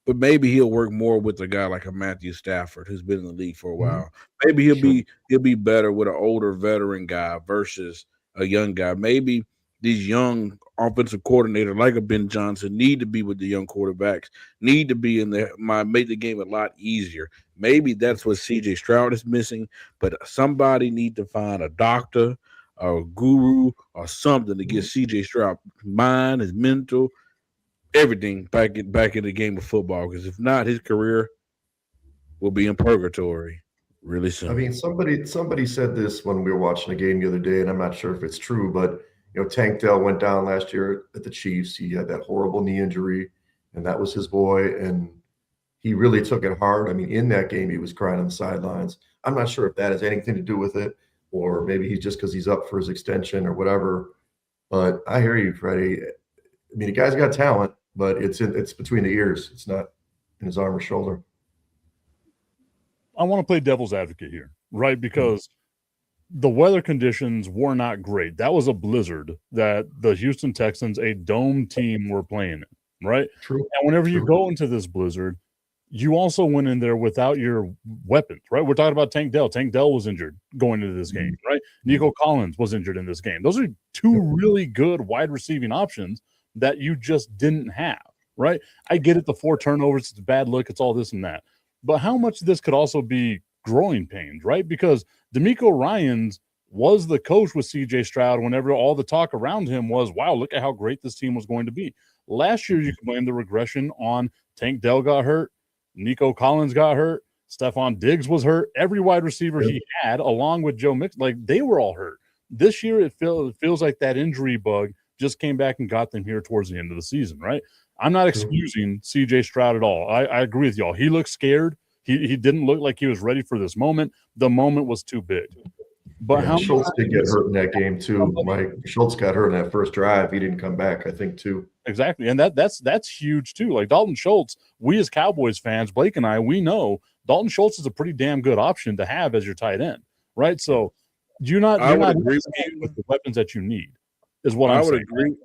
but maybe he'll work more with a guy like a Matthew Stafford who's been in the league for a while. Maybe he'll be better with an older veteran guy versus a young guy. Maybe these young offensive coordinators like a Ben Johnson need to be with the young quarterbacks, need to be in there, make the game a lot easier. Maybe that's what CJ Stroud is missing, but somebody need to find a doctor, a guru, or something to get CJ Stroud mind, his mental, everything back in the game of football. Because if not, his career will be in purgatory really soon.
I mean, somebody said this when we were watching a game the other day, and I'm not sure if it's true, but Tank Dell went down last year at the Chiefs. He had that horrible knee injury, and that was his boy, and he really took it hard. I mean, in that game, he was crying on the sidelines. I'm not sure if that has anything to do with it, or maybe he's just because he's up for his extension or whatever. But I hear you, Freddie. I mean, the guy's got talent, but it's between the ears. It's not in his arm or shoulder.
I want to play devil's advocate here, right? Because the weather conditions were not great. That was a blizzard that the Houston Texans, a dome team, were playing in, right?
True.
And whenever you go into this blizzard, you also went in there without your weapons, right? We're talking about Tank Dell. Tank Dell was injured going into this game, right? Nico Collins was injured in this game. Those are two really good wide receiving options that you just didn't have, right? I get it, the 4 turnovers, it's a bad look, it's all this and that. But how much of this could also be growing pains, right? Because D'Amico Ryans was the coach with CJ Stroud whenever all the talk around him was, wow, look at how great this team was going to be. Last year, you could blame the regression on Tank Dell got hurt, Nico Collins got hurt, Stephon Diggs was hurt. Every wide receiver he had, along with Joe Mixon, like they were all hurt. This year, it feels like that injury bug just came back and got them here towards the end of the season, right? I'm not excusing CJ Stroud at all. I agree with y'all. He looked scared. He didn't look like he was ready for this moment. The moment was too big. But how
Schultz did get hurt in that game too, Mike. Schultz got hurt in that first drive. He didn't come back, I think, too.
Exactly. And that's huge too. Like Dalton Schultz, we as Cowboys fans, Blake and I, we know Dalton Schultz is a pretty damn good option to have as your tight end, right? So you're not agree with the weapons that you need, is what I'm saying.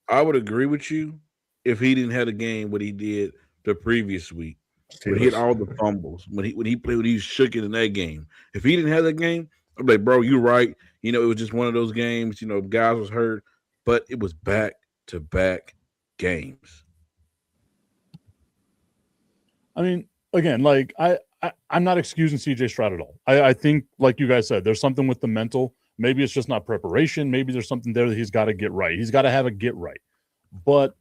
I would agree with you if he didn't have a game what he did the previous week. When he hit all the fumbles, when he played, when he shook it in that game. If he didn't have that game, I'm like, bro, you're right. It was just one of those games. Guys was hurt, but it was back-to-back games.
I mean, again, like I'm not excusing CJ Stroud at all. I think, like you guys said, there's something with the mental. Maybe it's just not preparation. Maybe there's something there that he's got to get right. He's got to have a get right. But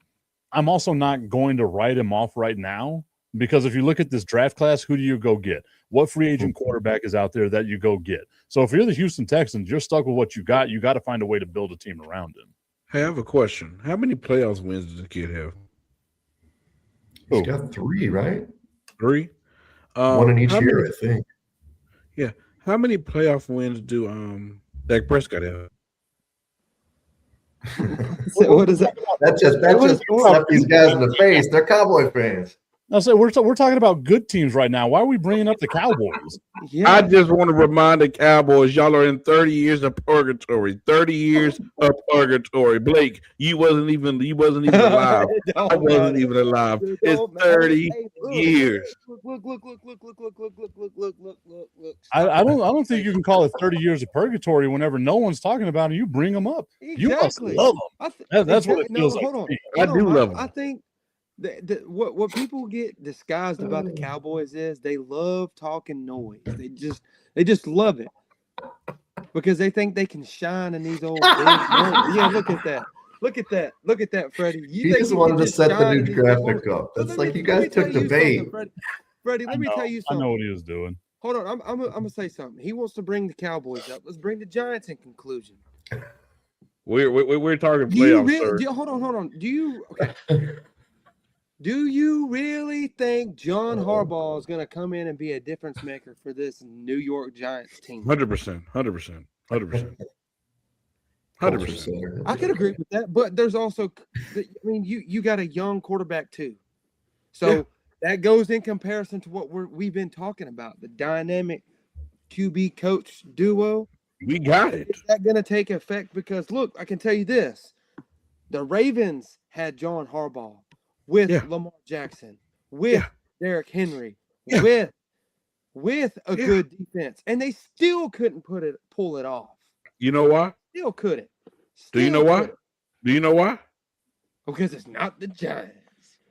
I'm also not going to write him off right now. Because if you look at this draft class, who do you go get? What free agent quarterback is out there that you go get? So if you're the Houston Texans, you're stuck with what you got. You got to find a way to build a team around him.
Hey, I have a question. How many playoffs wins does the kid have?
He's got 3, right?
3?
One in each year, I think.
Yeah. How many playoff wins do Dak Prescott have?
What is that?
That just slapped these guys in the face. They're Cowboy fans.
I'll say we're talking about good teams right now. Why are we bringing up the Cowboys?
I just want to remind the Cowboys, y'all are in 30 years of purgatory. 30 years of purgatory. Blake, you wasn't even alive. I wasn't even alive. It's 30 years.
Look.
I don't think you can call it 30 years of purgatory whenever no one's talking about it. You bring them up.
Exactly.
You must love them. That's what it feels like.
I do love them.
I think what people get disguised about the Cowboys is they love talking noise. They just love it because they think they can shine in these old big moments. Yeah, look at that, Freddie.
You just wanted to set the new graphic up. That's like you guys took the bait.
Freddie, let me tell you
I know
something.
what he was doing.
Hold on, I'm gonna say something. He wants to bring the Cowboys up. Let's bring the Giants in conclusion.
We're talking
Do you
playoffs,
really?
sir.
Hold on. Do you really think John Harbaugh is gonna come in and be a difference maker for this New York Giants team?
100%.
Culture center.
I could agree with that, but there's also, I mean, you got a young quarterback too, so that goes in comparison to what we've been talking about, the dynamic QB coach duo.
We got it.
Is that going to take effect? Because look, I can tell you this: the Ravens had John Harbaugh with Lamar Jackson, with Derrick Henry, with a good defense, and they still couldn't pull it off.
You know why?
Still couldn't.
Do you know why? Do you know why?
Because it's not the Giants.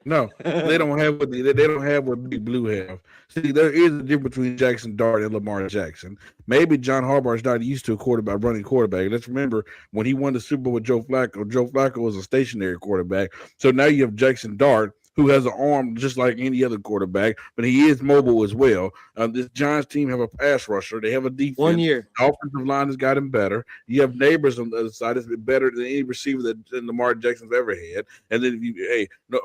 No, they don't have what they don't have what Big Blue have. See, there is a difference between Jackson Dart and Lamar Jackson. Maybe John Harbaugh is not used to a running quarterback. Let's remember when he won the Super Bowl with Joe Flacco. Joe Flacco was a stationary quarterback. So now you have Jackson Dart, who has an arm just like any other quarterback, but he is mobile as well. This Giants team have a pass rusher. They have a defense.
1 year.
The offensive line has gotten better. You have Neighbors on the other side that's been better than any receiver that Lamar Jackson's ever had. And then,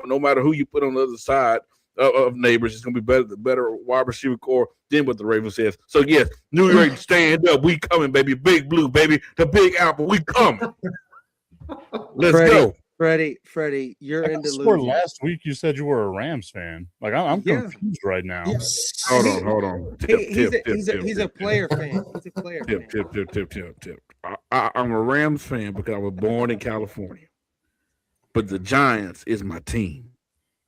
no matter who you put on the other side of Neighbors, it's going to be better wide receiver core than what the Ravens says. So, yes, New York, stand up. We coming, baby. Big Blue, baby. The Big Apple. We coming. Let's go.
Freddie, you're in delusion.
Last week you said you were a Rams fan. Like I'm confused right now.
Yeah.
Hold on.
He's a player fan. He's a player fan.
Tip. I'm a Rams fan because I was born in California. But the Giants is my team.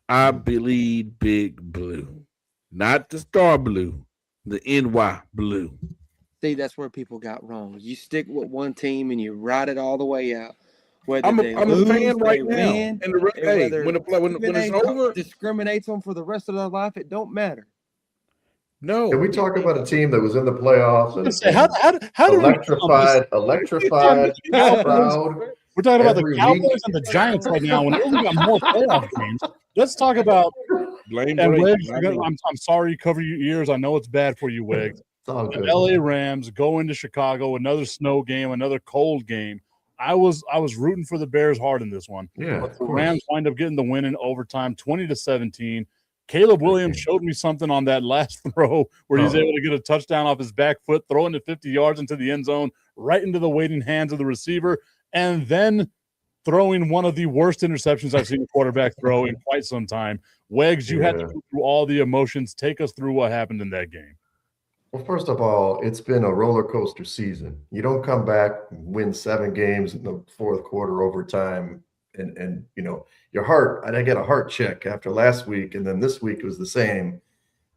I believe Big Blue. Not the Star Blue, the NY Blue.
See, that's where people got wrong. You stick with one team and you ride it all the way out.
I'm a fan right now. And when it's over,
discriminates them for the rest of their life. It don't matter.
No. Can we talk about a team that was in the playoffs and
how
electrified crowd?
We're talking about the Cowboys and the Giants right now. When we got more playoff games, let's talk about. I'm sorry you cover your ears. I know it's bad for you, Wiggs. The LA Rams go into Chicago, another snow game, another cold game. I was rooting for the Bears hard in this one.
Yeah,
but the Rams wind up getting the win in overtime, 20-17. Caleb Williams showed me something on that last throw where he's able to get a touchdown off his back foot, throwing it 50 yards into the end zone, right into the waiting hands of the receiver, and then throwing one of the worst interceptions I've seen a quarterback throw in quite some time. Wags, you had to go through all the emotions. Take us through what happened in that game.
Well, first of all, it's been a roller coaster season. You don't come back and win 7 games in the fourth quarter overtime. And your heart, I get a heart check after last week. And then this week was the same.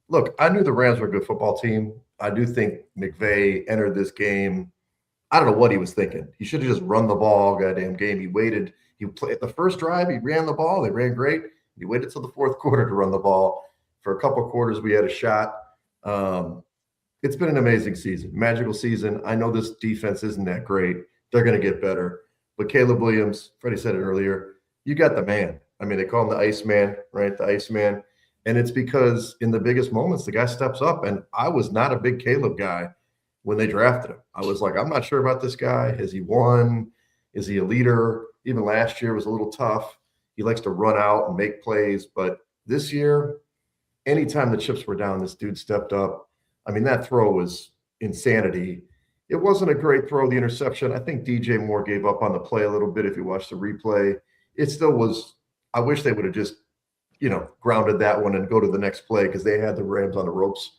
Look, I knew the Rams were a good football team. I do think McVay entered this game. I don't know what he was thinking. He should have just run the ball, goddamn game. He waited. He played the first drive. He ran the ball. They ran great. He waited till the fourth quarter to run the ball. For a couple of quarters, we had a shot. It's been an amazing season, magical season. I know this defense isn't that great. They're going to get better. But Caleb Williams, Freddie said it earlier, you got the man. I mean, they call him the Iceman, right? The Iceman. And it's because in the biggest moments, the guy steps up. And I was not a big Caleb guy when they drafted him. I was like, I'm not sure about this guy. Has he won? Is he a leader? Even last year was a little tough. He likes to run out and make plays. But this year, anytime the chips were down, this dude stepped up. I mean, that throw was insanity. It wasn't a great throw, the interception. I think DJ Moore gave up on the play a little bit if you watch the replay. It still was – I wish they would have just, grounded that one and go to the next play because they had the Rams on the ropes.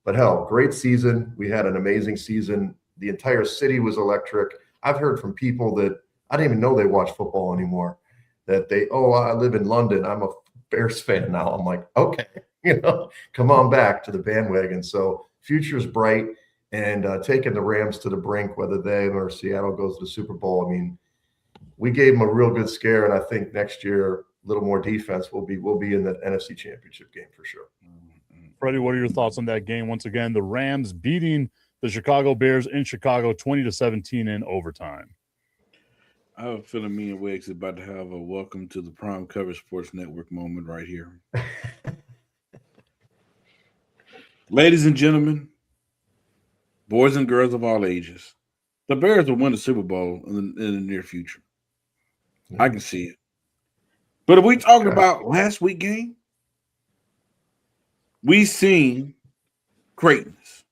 But, hell, great season. We had an amazing season. The entire city was electric. I've heard from people that I didn't even know they watch football anymore, that I live in London. I'm a Bears fan now. I'm like, okay. Come on back to the bandwagon. So future's bright, and taking the Rams to the brink, whether they or Seattle goes to the Super Bowl. I mean, we gave them a real good scare, and I think next year, a little more defense, we'll be in the NFC Championship game for sure.
Freddie, what are your thoughts on that game? Once again, the Rams beating the Chicago Bears in Chicago 20-17 in overtime.
I have a feeling me and Wiggs is about to have a welcome to the Prime Coverage Sports Network moment right here. Ladies and gentlemen, boys and girls of all ages, the Bears will win the Super Bowl in the near future. I can see it. But if we talking about last week game, we seen greatness.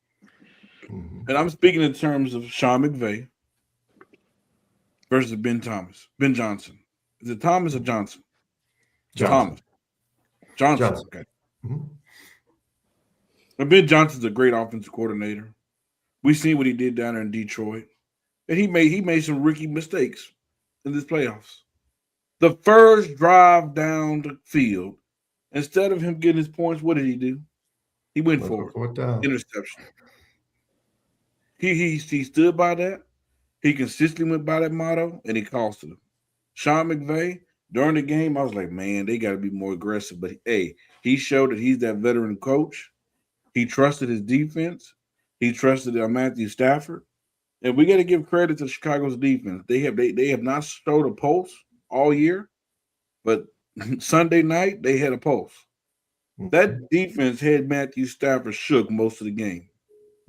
And I'm speaking in terms of Sean McVay versus Ben Johnson. Is it Thomas or Johnson?
Johnson.
Johnson. Okay. And Ben Johnson's a great offensive coordinator. We seen what he did down there in Detroit. And he made some rookie mistakes in this playoffs. The first drive down the field, instead of him getting his points, what did he do? He went for it. Interception. He stood by that. He consistently went by that motto, and he costed him. Sean McVay, during the game, I was like, man, they got to be more aggressive. But, hey, he showed that he's that veteran coach. He trusted his defense. He trusted Matthew Stafford. And we got to give credit to Chicago's defense. They have not showed a pulse all year, but Sunday night they had a pulse. That defense had Matthew Stafford shook most of the game.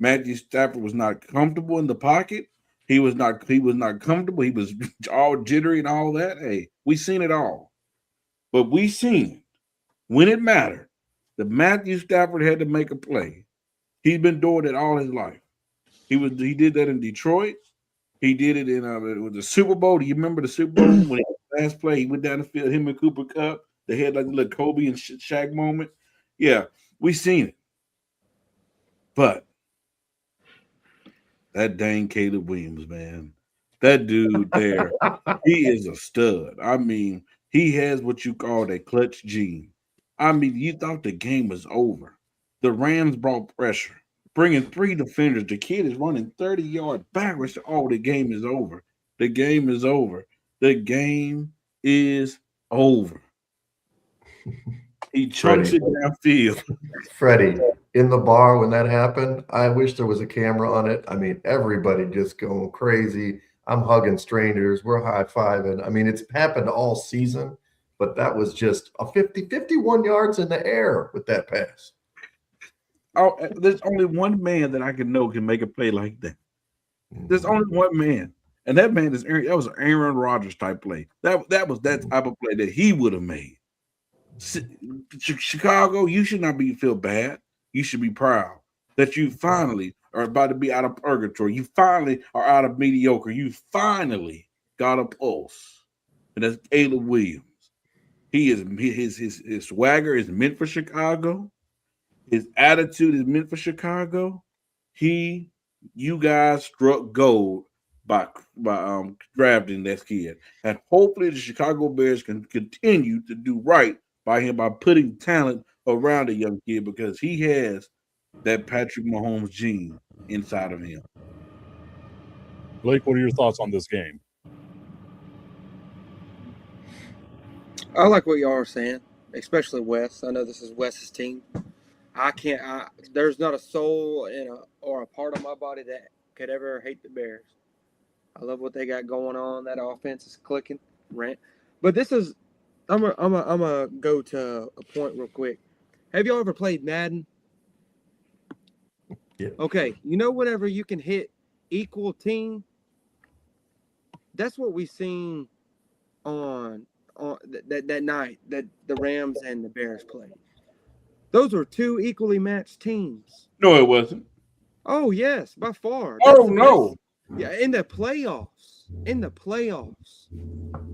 Matthew Stafford was not comfortable in the pocket. He was not comfortable. He was all jittery and all that. Hey, we seen it all. But we seen when it mattered that Matthew Stafford had to make a play. He's been doing it all his life. He did that in Detroit. He did it in with the Super Bowl. Do you remember the Super Bowl when he last play? He went down the field, him and Cooper Kupp. They had like a little Kobe and Shaq moment. Yeah, we seen it. But that dang Caleb Williams, man, that dude there, he is a stud. I mean, he has what you call a clutch gene. I mean, you thought the game was over. The Rams brought pressure, bringing 3 defenders. The kid is running 30 yards backwards. Oh, the game is over. The game is over. The game is over. He chunks it downfield.
Freddie, in the bar when that happened, I wish there was a camera on it. I mean, everybody just going crazy. I'm hugging strangers. We're high-fiving. I mean, it's happened all season, but that was just a 51 yards in the air with that pass.
Oh, there's only one man that I can make a play like that. There's only one man. And that man is Aaron. That was an Aaron Rodgers type play. That was that type of play that he would have made. Chicago, you should not feel bad. You should be proud that you finally are about to be out of purgatory. You finally are out of mediocre. You finally got a pulse. And that's Caleb Williams. His swagger is meant for Chicago. His attitude is meant for Chicago. You guys struck gold by drafting that kid. And hopefully the Chicago Bears can continue to do right by him by putting talent around the young kid because he has that Patrick Mahomes gene inside of him.
Blake, what are your thoughts on this game?
I like what y'all are saying, especially Wes. I know this is Wes's team. There's not a soul or a part of my body that could ever hate the Bears. I love what they got going on. That offense is clicking. But this is I'm gonna go to a point real quick. Have y'all ever played Madden?
Yeah.
Okay, whenever you can hit equal team, that's what we seen on that night that the Rams and the Bears played. Those were 2 equally matched teams.
No, it wasn't.
Oh yes, by far.
Oh no.
Yeah, in the playoffs.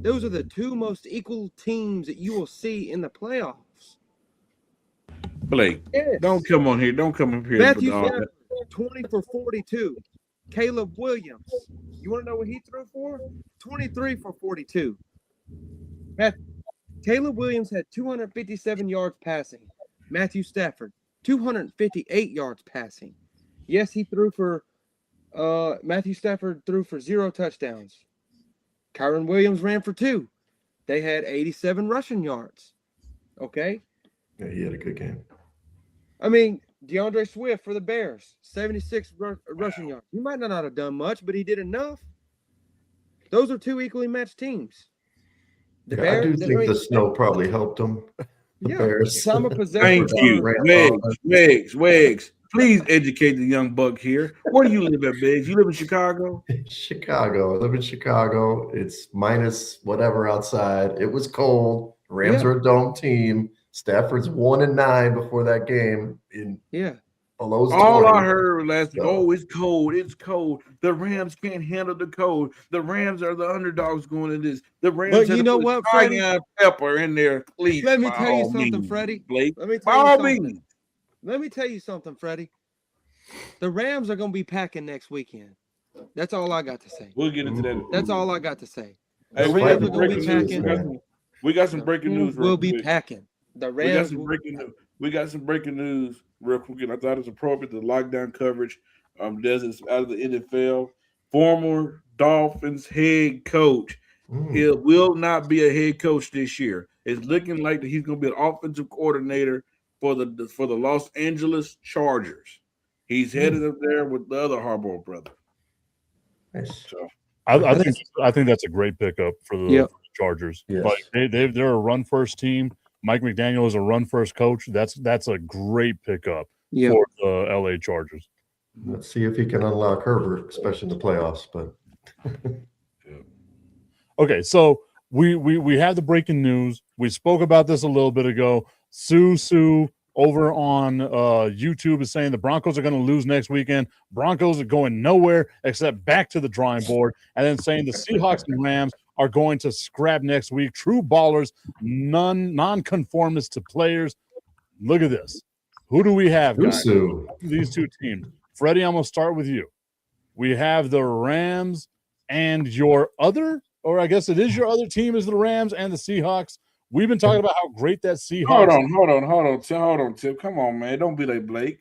Those are the 2 most equal teams that you will see in the playoffs.
Blake,
yes.
Don't come on here. Don't come up here.
Matthew Stafford, 20 for 42. Caleb Williams, you want to know what he threw for? 23 for 42. Caleb Williams had 257 yards passing. Matthew Stafford, 258 yards passing. Yes, he threw for Matthew Stafford threw for 0 touchdowns. Kyron Williams ran for 2. They had 87 rushing yards. Okay?
Yeah, he had a good game.
I mean, DeAndre Swift for the Bears, 76 rushing yards. He might not have done much, but he did enough. Those are 2 equally matched teams.
I do think the snow probably helped them. The Bears.
Time of possession.
Thank you. Wags. Please educate the young buck here. Where do you live at, Biggs? You live in Chicago?
Chicago. I live in Chicago. It's minus whatever outside. It was cold. Rams are a dome team. Stafford's 1-9 before that game in below
All
20.
I heard last week, it's cold. It's cold. The Rams can't handle the cold. The Rams are the underdogs going to this. The Rams
But you know what, Freddie?
cayenne pepper in their cleats.
Let me tell you something, Freddie.
Blake.
Let me tell you something. Let me tell you something, Freddie. The Rams are going to be packing next weekend. That's all I got to say.
We'll get into that.
That's all I got to say.
Hey,
The Rams are going to be packing.
We got some breaking news.
We'll be packing. The Rams.
We got some breaking news real quick. And I thought it was appropriate to lockdown coverage. Does it out of the NFL. Former Dolphins head coach. He will not be a head coach this year. It's looking like that he's going to be an offensive coordinator for the Los Angeles Chargers. He's headed up there with the other Harbaugh brother.
Nice.
So
I think that's a great pickup for the Chargers.
Yes.
Like they're a run first team. Mike McDaniel is a run first coach. That's a great pickup for the LA Chargers.
Let's see if he can unlock Herbert, especially in the playoffs. But
okay, so we have the breaking news. We spoke about this a little bit ago. Sue over on YouTube is saying the Broncos are going to lose next weekend. Broncos are going nowhere except back to the drawing board, and then saying the Seahawks and Rams are going to scrap next week. True ballers, non-conformists to players. Look at this. Who do we have, guys? These two teams. Freddie, I'm going to start with you. We have the Rams and your other, or I guess it is your other team, is the Rams and the Seahawks. We've been talking about how great that Seahawks.
Hold on, Tim. Come on, man. Don't be like Blake.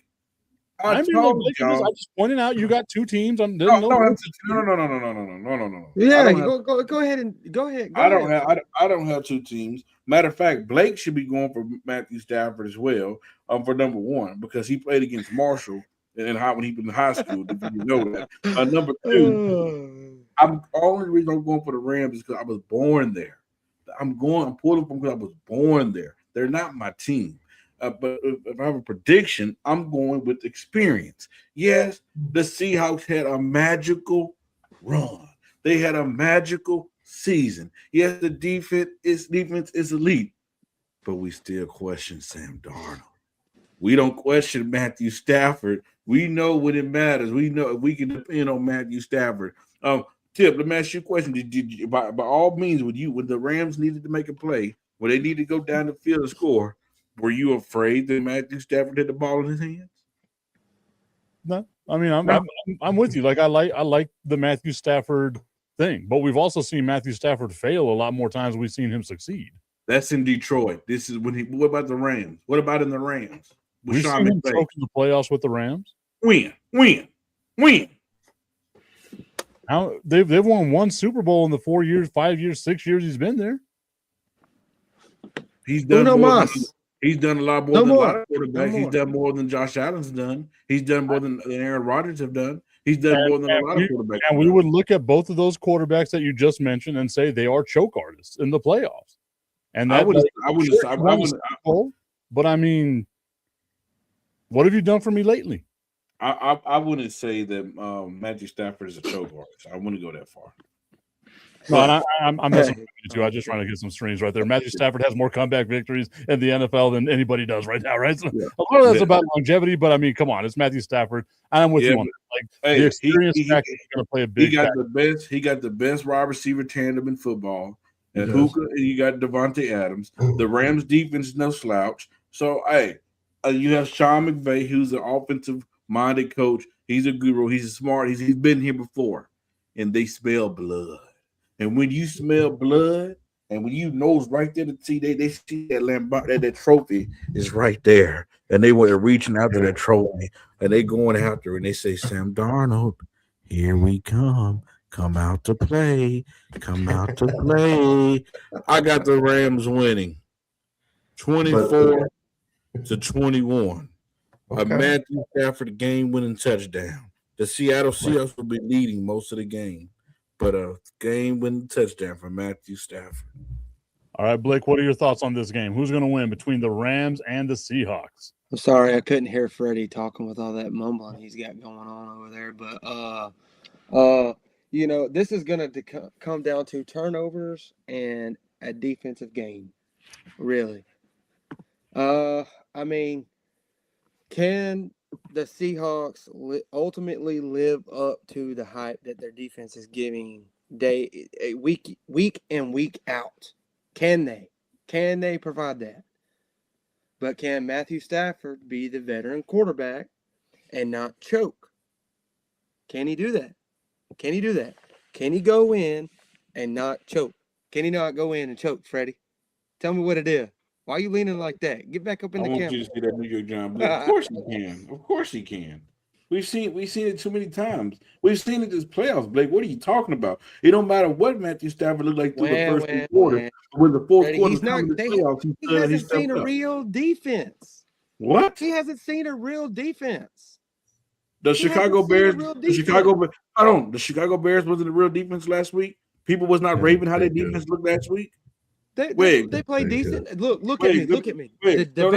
I just pointed out you got two teams.
No.
Yeah, go ahead.
I don't have two teams. Matter of fact, Blake should be going for Matthew Stafford as well. For number one, because he played against Marshall when he was in high school. If you know that. Number two, only reason I'm going for the Rams is because I was born there. I'm pulling from because I was born there. They're not my team. But if I have a prediction, I'm going with experience. Yes, the Seahawks had a magical run. They had a magical season. Yes, the defense is elite, but we still question Sam Darnold. We don't question Matthew Stafford. We know when it matters. We know we can depend on Matthew Stafford. Tip, let me ask you a question. Did you, by all means, when the Rams needed to make a play, when they needed to go down the field and score, were you afraid that Matthew Stafford had the ball in his hands?
No, I mean I'm with you. Like I like the Matthew Stafford thing, but we've also seen Matthew Stafford fail a lot more times than we've seen him succeed.
That's in Detroit. This is what about the Rams? What about in the Rams?
We've seen him choke in the playoffs with the Rams.
When?
How they've won one Super Bowl in the 4 years, 5 years, 6 years he's been there.
He's done He's done a lot more than a lot of quarterbacks. He's done more than Josh Allen's done. He's done more than Aaron Rodgers have done. He's done more than a lot of quarterbacks.
And we would look at both of those quarterbacks that you just mentioned and say they are choke artists in the playoffs. And that but I mean, what have you done for me lately?
I wouldn't say that Matthew Stafford is a choke artist. I wouldn't go that far.
No, and I'm messing with you too. I'm just trying to get some streams right there. Matthew Stafford has more comeback victories in the NFL than anybody does right now, right? So a lot of that's about longevity, but I mean, come on, it's Matthew Stafford. I'm with you on that. Like the experience factor is going to play a big.
He got the best wide receiver tandem in football, and Hookah, and you got Devontae Adams. The Rams defense is no slouch. So you have Sean McVay, who's an offensive-minded coach. He's a guru. He's smart. He's been here before, and they smell blood. And when you smell blood, and when you nose right there to see, they see that trophy is right there, and they were reaching out to that trophy, and they going out there, and they say, "Sam Darnold, here we come out to play, come out to play." I got the Rams winning, 24-21. A Matthew Stafford game-winning touchdown. The Seattle Seahawks will be leading most of the game. But a game-winning touchdown for Matthew Stafford.
All right, Blake, what are your thoughts on this game? Who's going to win between the Rams and the Seahawks?
I'm sorry I couldn't hear Freddie talking with all that mumbling he's got going on over there, but this is going to come down to turnovers and a defensive game, really. I mean, can the Seahawks ultimately live up to the hype that their defense is giving week in, week out? Can they? Can they provide that? But can Matthew Stafford be the veteran quarterback and not choke? Can he do that? Can he do that? Can he go in and not choke? Can he not go in and choke, Freddie? Tell me what it is. Why are you leaning like that? Get back up in the camera.
I want you to see that New York Giants. Of course he can. Of course he can. We've seen it too many times. We've seen it this playoffs, Blake. What are you talking about? It don't matter what Matthew Stafford looked like through the first quarter. When the fourth quarter comes to the playoffs,
he hasn't seen a real defense.
What?
He hasn't seen a real defense.
The Chicago Bears wasn't a real defense last week. People was not raving how their defense looked last week.
They play decent. Look at me. Look at me.
They play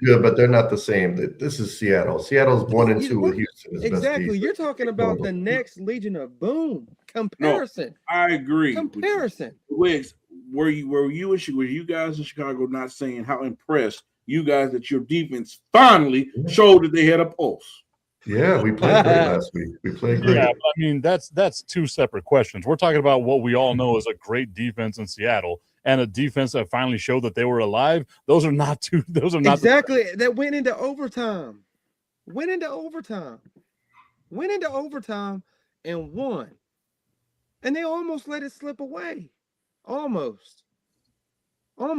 good, but they're not the same. This is Seattle. Seattle's 1-2 with Houston.
Exactly. You're talking about the next Legion of Boom comparison.
No, I agree.
Comparison.
Wiggs, were you guys in Chicago not saying how impressed you guys that your defense finally showed that they had a pulse?
Yeah, we played great last week. We played great.
Yeah, but I mean that's two separate questions. We're talking about what we all know is a great defense in Seattle and a defense that finally showed that they were alive. Those are not two. Those are not
exactly that went into overtime. Went into overtime and won. And they almost let it slip away. Almost.
Well,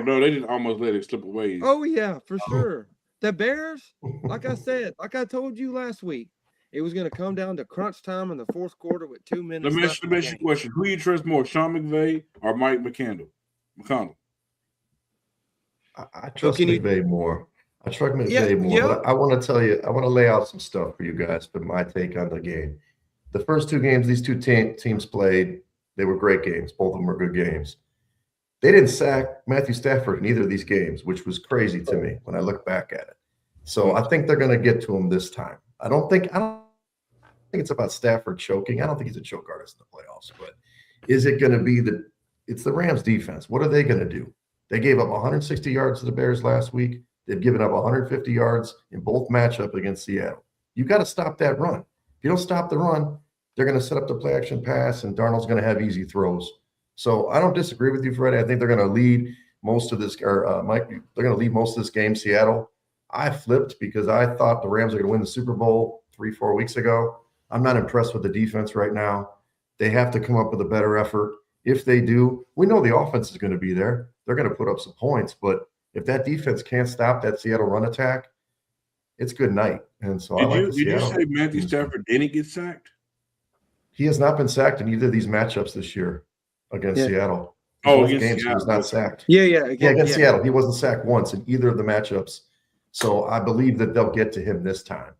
no, they didn't almost let it slip away.
Oh yeah, for sure. The Bears, like I said, like I told you last week, it was going to come down to crunch time in the fourth quarter with 2 minutes left.
Let me ask you a question. Who you trust more, Sean McVay or Mike McConnell?
I trust McVay more. I trust McVay more. But I want to tell you, I want to lay out some stuff for you guys for my take on the game. The first two games these two teams played, they were great games. Both of them were good games. They didn't sack Matthew Stafford in either of these games, which was crazy to me when I look back at it. So I think they're going to get to him this time. I don't think it's about Stafford choking. I don't think he's a choke artist in the playoffs. But is it going to be it's the Rams defense? What are they going to do? They gave up 160 yards to the Bears last week. They've given up 150 yards in both matchups against Seattle. You got to stop that run. If you don't stop the run, they're going to set up the play action pass, and Darnold's going to have easy throws. So I don't disagree with you, Freddie. I think they're going to lead most of this, Mike. They're going to lead most of this game, Seattle. I flipped because I thought the Rams were going to win the Super Bowl 3-4 weeks ago. I'm not impressed with the defense right now. They have to come up with a better effort. If they do, we know the offense is going to be there. They're going to put up some points. But if that defense can't stop that Seattle run attack, it's good night. And so
did you say Matthew Stafford didn't get sacked?
He has not been sacked in either of these matchups this year against Seattle.
Against
games,
Seattle.
He was not sacked.
Against
Seattle. He wasn't sacked once in either of the matchups. So I believe that they'll get to him this time.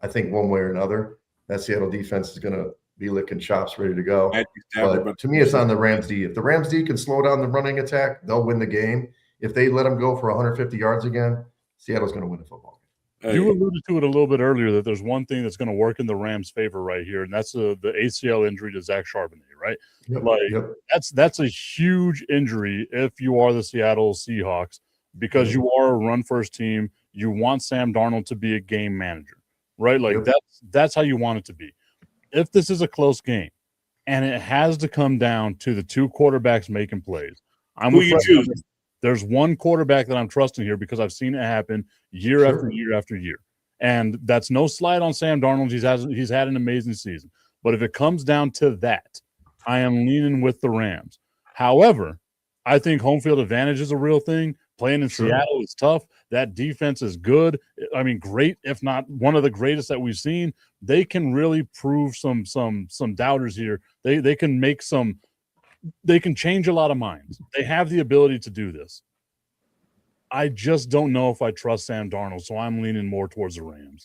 I think one way or another, that Seattle defense is going to be licking chops, ready to go. But to me, it's on the Rams D. If the Rams D can slow down the running attack, they'll win the game. If they let them go for 150 yards again, Seattle's going to win the football game.
You alluded to it a little bit earlier that there's one thing that's going to work in the Rams' favor right here, and that's the ACL injury to Zach Charbonnet, right? That's a huge injury if you are the Seattle Seahawks because you are a run-first team. You want Sam Darnold to be a game manager, right? That's how you want it to be. If this is a close game and it has to come down to the two quarterbacks making plays,
who you choose?
There's one quarterback that I'm trusting here because I've seen it happen year after year after year. And that's no slight on Sam Darnold. He's had an amazing season. But if it comes down to that, I am leaning with the Rams. However, I think home field advantage is a real thing. Playing in Seattle is tough. That defense is good. I mean, great, if not one of the greatest that we've seen. They can really prove some doubters here. They can make some – they can change a lot of minds. They have the ability to do this. I just don't know if I trust Sam Darnold, so I'm leaning more towards the Rams.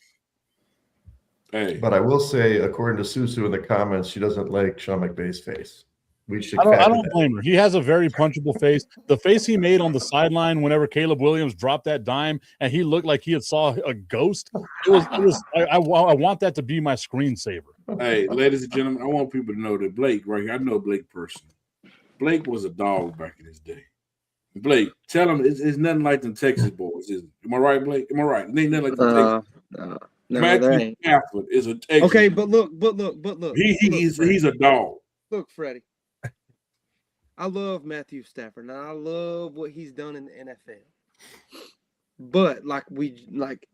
But I will say, according to Susu in the comments, she doesn't like Sean McVay's face. We should.
I don't blame her. He has a very punchable face. The face he made on the sideline whenever Caleb Williams dropped that dime and he looked like he had saw a ghost. It was. I want that to be my screensaver.
Hey, ladies and gentlemen, I want people to know that Blake right here. I know Blake personally. Blake was a dog back in his day. Blake, tell him it's nothing like the Texas boys. Is it? Am I right, Blake? Am I right? It ain't nothing like the Texas.
No,
Matthew Stafford is a Texas.
Okay, but look.
He's a dog.
Look, Freddie. I love Matthew Stafford, and I love what he's done in the NFL. But like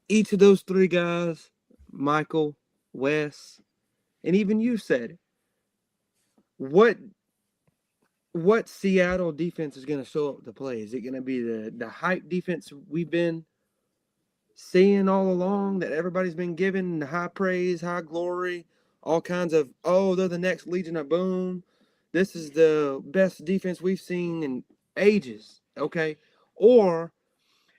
each of those three guys, Michael, Wes, and even you said it. What Seattle defense is going to show up to play? Is it going to be the hype defense we've been seeing all along that everybody's been giving high praise, high glory, all kinds of, they're the next Legion of Boom. This is the best defense we've seen in ages, okay? Or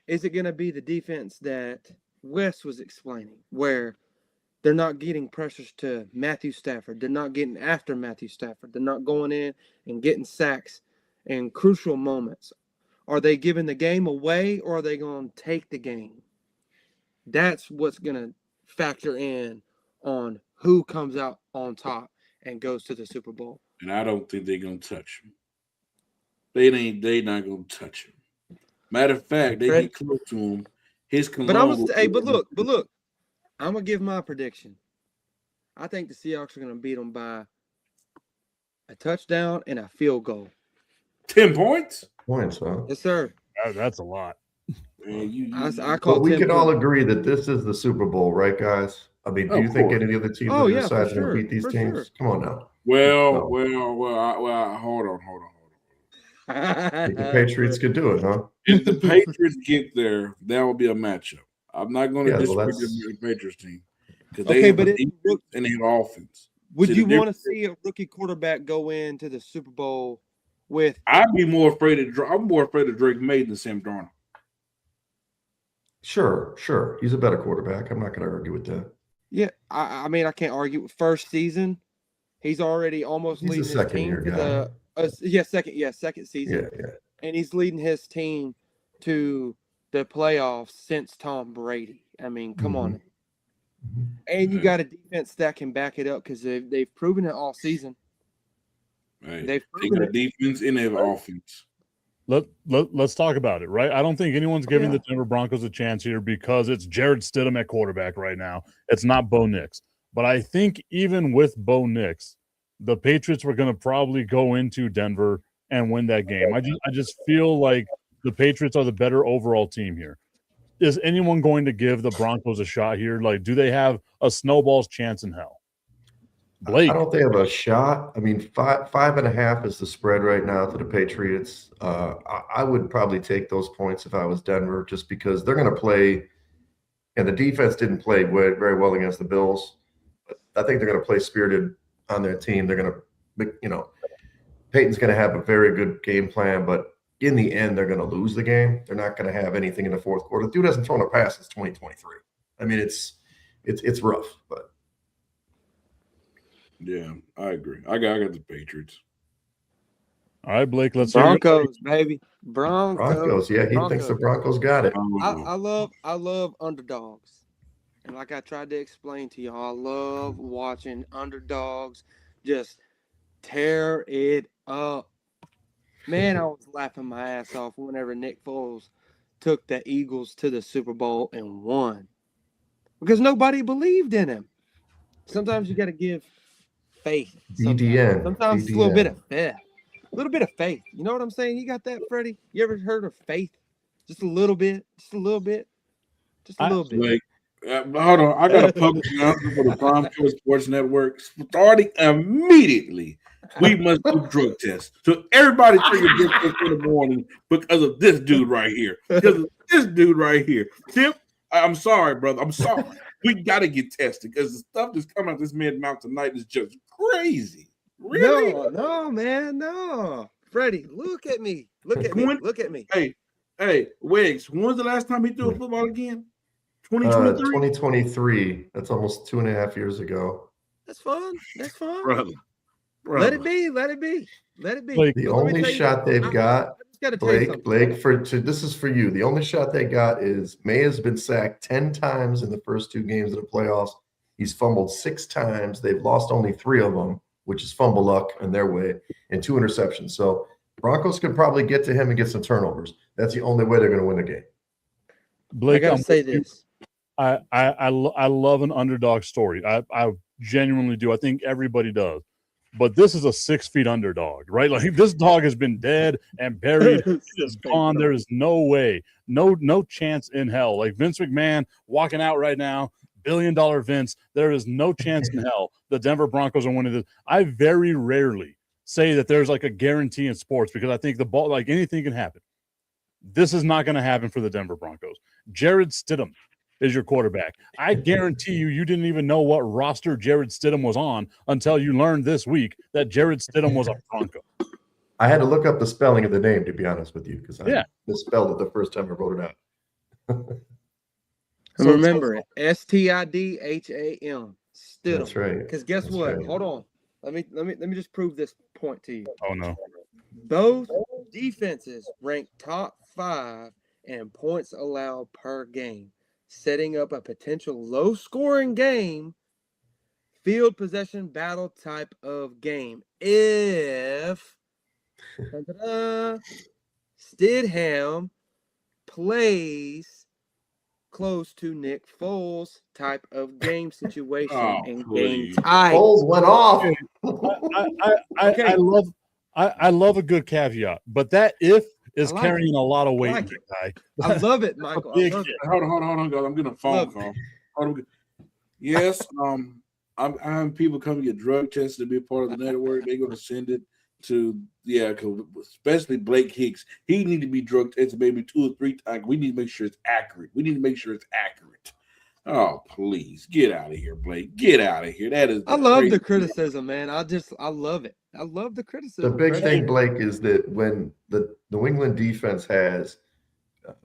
is it going to be the defense that Wes was explaining, where they're not getting pressures to Matthew Stafford. They're not getting after Matthew Stafford. They're not going in and getting sacks in crucial moments. Are they giving the game away, or are they going to take the game? That's what's going to factor in on who comes out on top and goes to the Super Bowl.
And I don't think they're going to touch him. They not going to touch him. Matter of fact, they get close to him. His cologne.
But look. I'm going to give my prediction. I think the Seahawks are going to beat them by a touchdown and a field goal.
10 points?
Points, huh?
Yes, sir.
That's a lot.
Man,
I call.
But we can all agree that this is the Super Bowl, right, guys? I mean, do you think any of the other teams are deciding to beat these teams?
Sure.
Come on now.
Well, hold on.
The Patriots could do it, huh?
If the Patriots get there, that will be a matchup. I'm not going to disrespect the Patriots team because they have a defense and they have offense.
Would you want to see a rookie quarterback go into the Super Bowl with?
I'm more afraid of Drake May than Sam Darnold.
Sure. He's a better quarterback. I'm not going to argue with that.
Yeah, I mean, I can't argue. First season, he's already almost leading his team to second season.
Yeah.
And he's leading his team to the playoffs since Tom Brady. I mean, come on. And you got a defense that can back it up because they've proven it all season.
Right.
They've
proven they got a defense and they have offense.
Let's talk about it, right? I don't think anyone's giving the Denver Broncos a chance here because it's Jared Stidham at quarterback right now. It's not Bo Nix. But I think even with Bo Nix, the Patriots were going to probably go into Denver and win that game. I just feel like the Patriots are the better overall team here. Is anyone going to give the Broncos a shot here? Like, do they have a snowball's chance in hell? Blake.
I don't think they have a shot. I mean, 5.5 is the spread right now to the Patriots. I would probably take those points if I was Denver, just because they're going to play, and the defense didn't play very well against the Bills. But I think they're going to play spirited on their team. They're going to, Peyton's going to have a very good game plan, but in the end, they're going to lose the game. They're not going to have anything in the fourth quarter. The dude hasn't thrown a pass since 2023. I mean, it's rough, but.
Yeah, I agree. I got the Patriots.
All right, Blake, let's
Broncos, baby. Broncos.
Yeah, he thinks the Broncos got it.
I love underdogs. And like I tried to explain to y'all, I love watching underdogs just tear it up. Man, I was laughing my ass off whenever Nick Foles took the Eagles to the Super Bowl and won. Because nobody believed in him. Sometimes you got to give faith. Sometimes it's a little bit of faith. A little bit of faith. You know what I'm saying? You got that, Freddie? You ever heard of faith? Just a little bit. Just a little bit.
Like, hold on. I got a public announcement for the Prime Sports Network. Starting immediately, we must do drug tests. So everybody take a drug test in the morning because of this dude right here. Tim, I'm sorry, brother. I'm sorry. We got to get tested because the stuff that's coming out this man's mouth tonight is just crazy. Really?
No, man, no. Freddie, look at me. Look at me.
Hey, Wiggs, when was the last time he threw a football again? 2023?
2023. That's almost 2.5 years ago.
That's fun.
Brother.
Let it be. Let it be. Let it be.
Like,
The
But let me
only
tell you
shot
something.
they've got,
I just got to tell you something.
Blake, this is for you. The only shot they got is May has been sacked 10 times in the first 2 games of the playoffs. He's fumbled 6 times. They've lost only 3 of them, which is fumble luck in their way, and 2 interceptions. So Broncos could probably get to him and get some turnovers. That's the only way they're going to win the game.
Blake,
I got to say this.
I love an underdog story. I genuinely do. I think everybody does. But this is a 6 feet underdog, right? Like this dog has been dead and buried. It is gone. There is no way, no chance in hell. Like Vince McMahon walking out right now, $1 billion Vince. There is no chance in hell the Denver Broncos are winning this. I very rarely say that there's like a guarantee in sports because I think the ball, like anything can happen. This is not going to happen for the Denver Broncos. Jared Stidham is your quarterback. I guarantee you didn't even know what roster Jared Stidham was on until you learned this week that Jared Stidham was a Bronco.
I had to look up the spelling of the name, to be honest with you, because I misspelled it the first time I wrote it out.
So remember it. Stidham. Stidham.
That's right.
Because guess
That's
what?
right.
Hold on. Let me just prove this point to you.
Oh no.
Both defenses rank top 5 in points allowed per game, setting up a potential low-scoring game, field possession battle type of game. If Stidham plays close to Nick Foles type of game situation and game type.
Foles went off.
I love a good caveat, but that if is carrying a lot of weight.
I love it, Michael. I love it.
Hold on, guys. I'm getting a phone call. Yes, I'm having people come get drug tested to be a part of the network. They're going to send it to especially Blake Hicks. He need to be drug tested maybe 2 or 3 times. We need to make sure it's accurate. Oh, please get out of here, Blake. Get out of here. That is.
I love the criticism, man. I love it. I love the criticism.
The big thing, Blake, is that when the New England defense has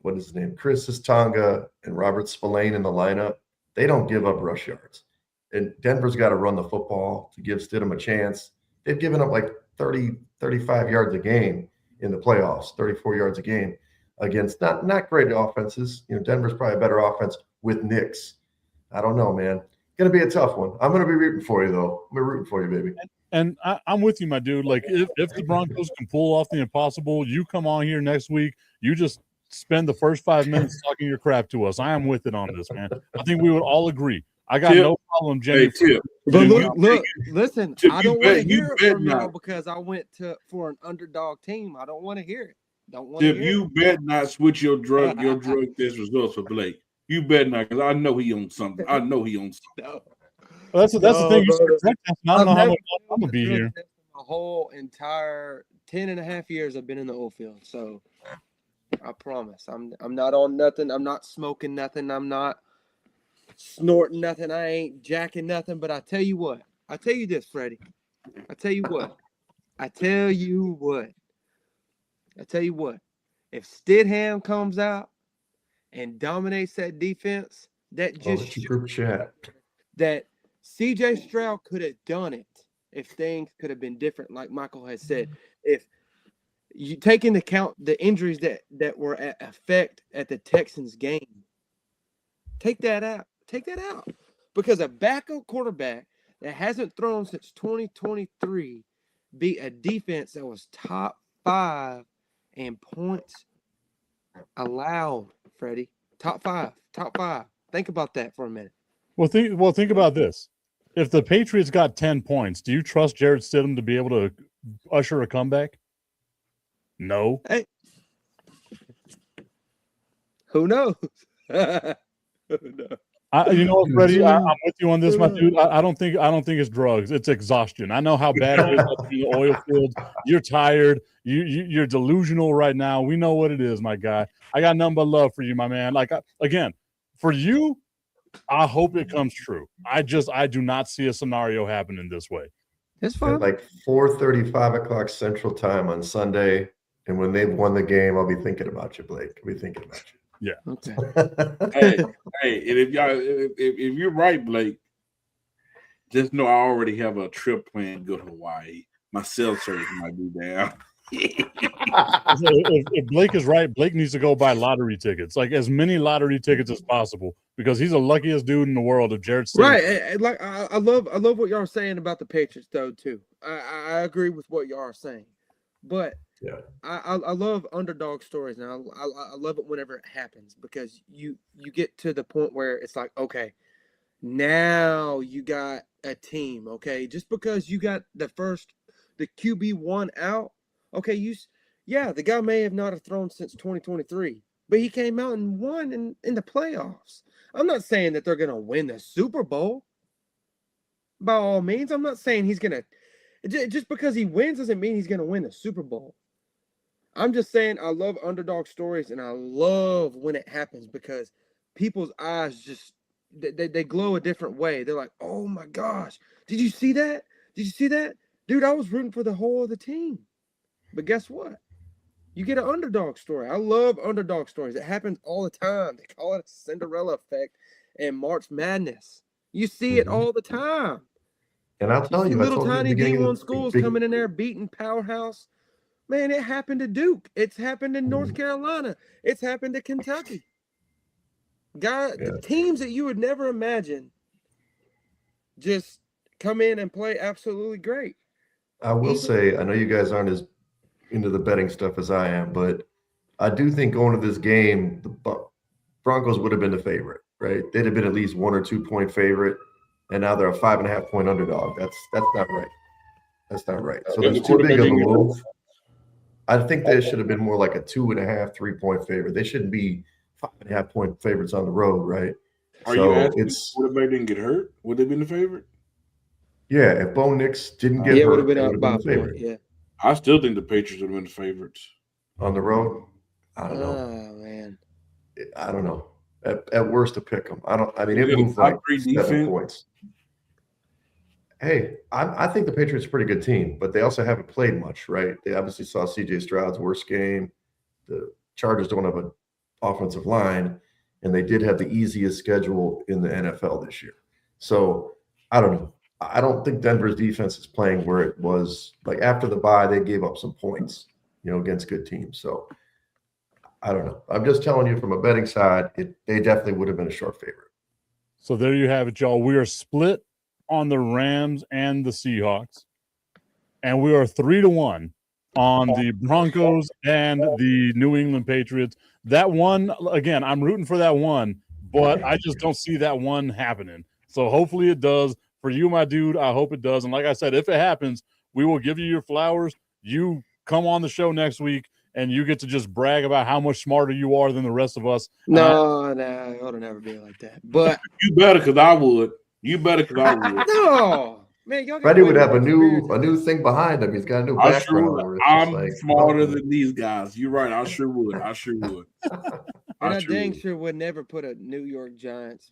what is his name, Chris Tonga and Robert Spillane in the lineup, they don't give up rush yards. And Denver's got to run the football to give Stidham a chance. They've given up like 30, 35 yards a game in the playoffs, 34 yards a game against not great offenses. Denver's probably a better offense with Knicks. I don't know, man. Going to be a tough one. I'm going to be rooting for you, though. I'm rooting for you, baby.
And I'm with you, my dude. Like, if the Broncos can pull off the impossible, you come on here next week. You just spend the first 5 minutes talking your crap to us. I am with it on this, man. I think we would all agree. I got no problem, Jenny.
But look, listen, I don't want to hear it from y'all because I went for an underdog team. I don't want to hear it. Don't want to hear it.
You bet not switch your drug test results for Blake. You bet not, because I know he owns something.
No.
Well, that's the thing. I don't know how much I'm gonna be here.
My whole entire 10 and a half years I've been in the oil field, so I promise I'm not on nothing. I'm not smoking nothing. I'm not snorting nothing. I ain't jacking nothing. But I tell you what. I tell you this, Freddie. I tell you what. If Stidham comes out and dominates that defense, that just
group chat
that CJ Stroud could have done it if things could have been different, like Michael has said. If you take into account the injuries that were at effect at the Texans game, take that out. Because a backup quarterback that hasn't thrown since 2023 beat a defense that was top 5 in points allowed, Freddie. Top five. Think about that for a minute.
Well, think about this. If the Patriots got 10 points, do you trust Jared Stidham to be able to usher a comeback? No.
Hey. Who knows? Who knows?
You know what, Freddie? I'm with you on this, my dude. I don't think it's drugs. It's exhaustion. I know how bad it is in the oil field. You're tired. You're delusional right now. We know what it is, my guy. I got nothing but love for you, my man. Like, again, for you, I hope it comes true. I do not see a scenario happening this way.
It's fine.
At like 4:30, 5 o'clock Central Time on Sunday, and when they've won the game, I'll be thinking about you, Blake. I'll be thinking about you.
Yeah.
Okay.
And if you're right, Blake, just know I already have a trip planned to go to Hawaii. my cell service might be down.
If Blake is right, Blake needs to go buy lottery tickets, like as many lottery tickets as possible, because he's the luckiest dude in the world. If Jared Stidham,
Right, like I love what y'all are saying about the Patriots, though. Too, I agree with what y'all are saying, but
Yeah.
I love underdog stories, and I love it whenever it happens, because you get to the point where it's like, okay, now you got a team. Okay, just because you got the QB1 out, okay, the guy may have not have thrown since 2023, but he came out and won in the playoffs. I'm not saying that they're gonna win the Super Bowl. By all means, I'm not saying he's gonna. Just because he wins doesn't mean he's gonna win the Super Bowl. I'm just saying I love underdog stories, and I love when it happens, because people's eyes just they glow a different way. They're like, oh my gosh, did you see that? Did you see that? Dude, I was rooting for the whole of the team. But guess what? You get an underdog story. I love underdog stories. It happens all the time. They call it a Cinderella effect and March Madness. You see it all the time.
And I'll tell you, I
little
told you at the
tiny
beginning
D1
of
schools
the
coming in there beating powerhouse. Man, it happened to Duke. It's happened in North Carolina. It's happened to Kentucky. The teams that you would never imagine just come in and play absolutely great.
I will say, I know you guys aren't as into the betting stuff as I am, but I do think going to this game, the Broncos would have been the favorite, right? They'd have been at least 1 or 2 point favorite, and now they're a 5.5 point underdog. That's not right. That's not right. So that's too big of a move. I think they should have been more like a 2.5, 3 point favorite. They shouldn't be 5.5 point favorites on the road, right?
Are you asking if they didn't get hurt? Would they been the favorite?
Yeah, if Bo Nix didn't get hurt,
it would have been up by
the favorite.
Point, yeah.
I still think the Patriots would have been the favorites.
On the road? I don't know.
Oh, man.
I don't know. At worst, to pick them. It moved like 7 points. Hey, I think the Patriots are a pretty good team, but they also haven't played much, right? They obviously saw C.J. Stroud's worst game. The Chargers don't have an offensive line, and they did have the easiest schedule in the NFL this year. So I don't know. I don't think Denver's defense is playing where it was. Like after the bye, they gave up some points, against good teams. So I don't know. I'm just telling you from a betting side, they definitely would have been a short favorite.
So there you have it, y'all. We are split on the Rams and the Seahawks, and we are 3-1 on the Broncos and the New England Patriots. That one, again, I'm rooting for that one, but I just don't see that one happening. So hopefully it does. For you, my dude, I hope it does. And like I said, if it happens, we will give you your flowers. You come on the show next week, and you get to just brag about how much smarter you are than the rest of us.
No, it ought to never be like that. But
you better, because I would. You better, because I would.
No, man, y'all.
Freddie would have a new thing behind him. He's got a new background.
Sure I'm smarter than these guys. You're right. I sure would. And
I dang sure would never put a New York Giants.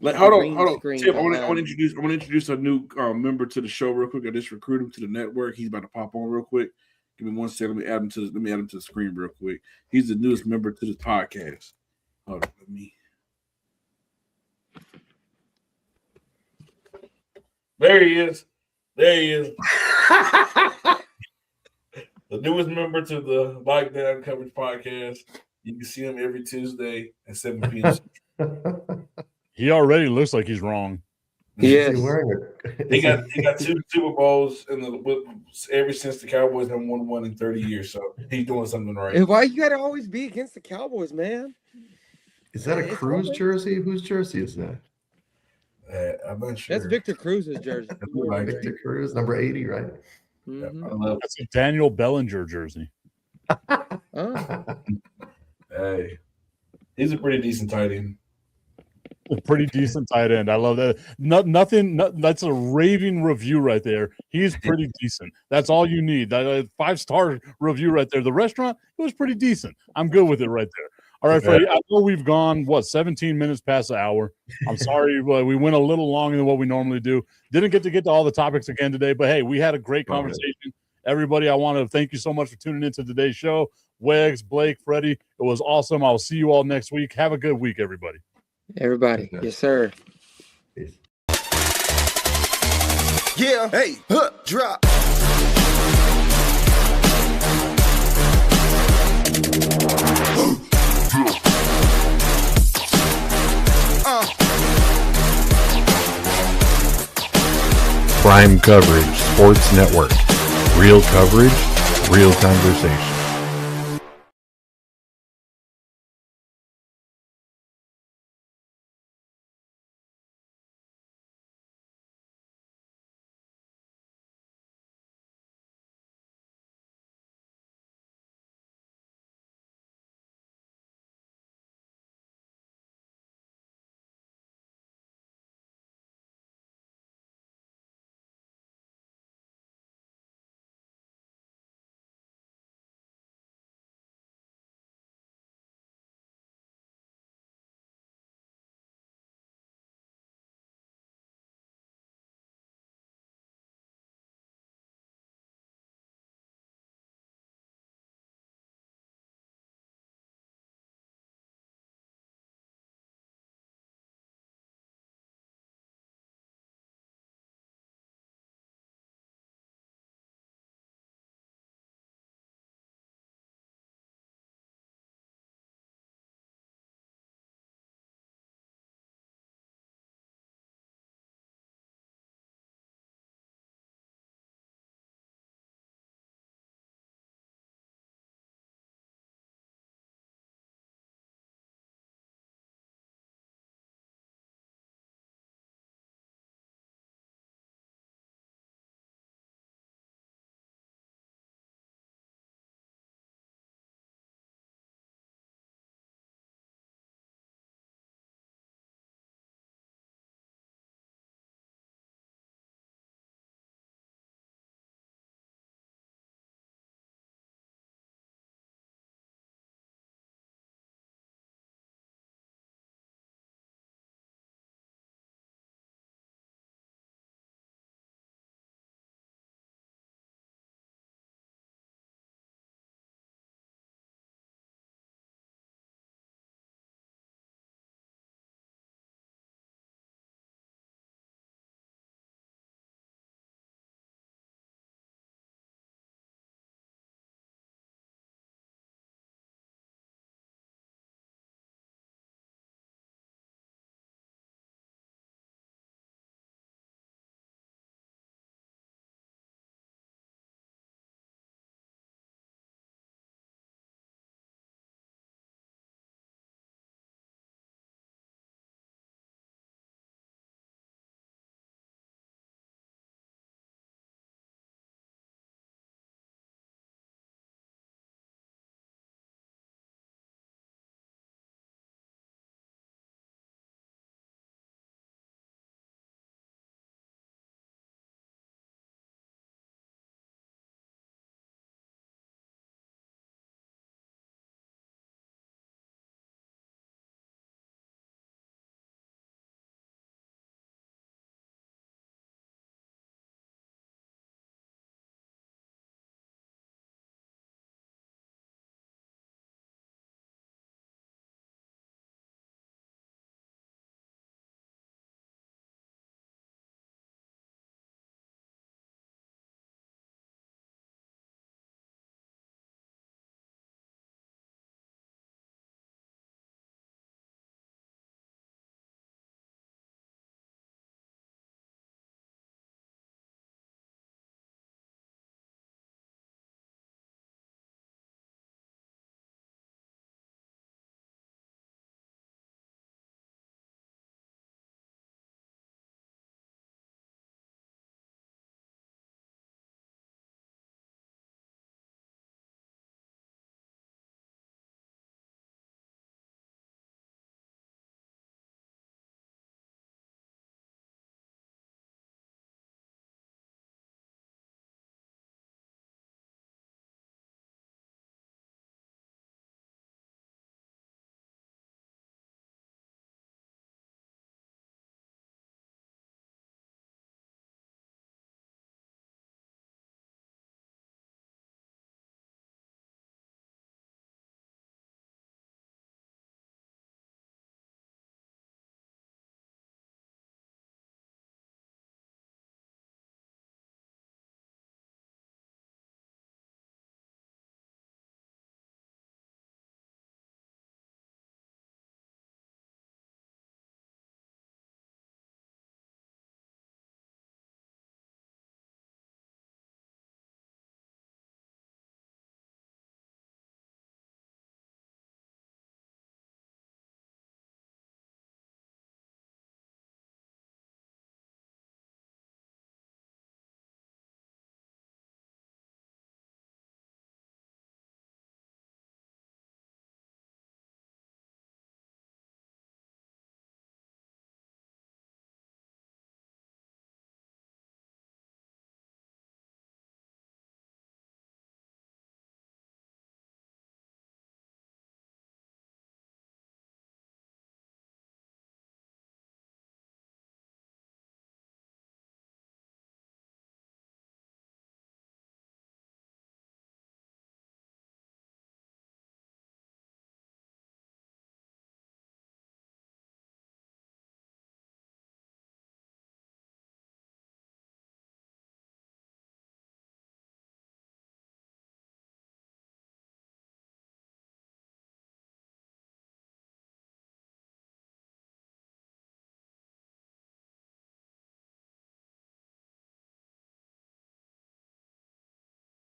Hold on. Tim, I want to introduce a new member to the show real quick. I just recruited him to the network. He's about to pop on real quick. Give me 1 second. Let me add him to the screen real quick. He's the newest member to this podcast. Hold on, There he is. The newest member to the Lockdown Coverage Podcast. You can see him every Tuesday at 7 p.m.
He already looks like he's wrong.
Yes.
He got 2 Super Bowls ever since the Cowboys have won one in 30 years. So he's doing something right.
And why you got to always be against the Cowboys, man?
Is that a Cruz jersey? Whose jersey is that?
I'm not sure.
That's Victor Cruz's jersey.
Victor Cruz, number 80, right?
Mm-hmm.
That's a Daniel Bellinger jersey.
Hey, he's a pretty decent tight end.
A pretty decent tight end. I love that. Nothing. That's a raving review right there. He's pretty decent. That's all you need. That 5-star review right there. The restaurant, it was pretty decent. I'm good with it right there. All right, Freddie, I know we've gone, 17 minutes past the hour. I'm sorry, we went a little longer than what we normally do. Didn't get to all the topics again today, but hey, we had a great conversation. Everybody, I want to thank you so much for tuning into today's show. Wags, Blake, Freddie, it was awesome. I'll see you all next week. Have a good week, everybody.
Everybody. Yes, sir.
Peace.
Yeah. Hey. Drop. Prime Coverage Sports Network. Real coverage, real conversation.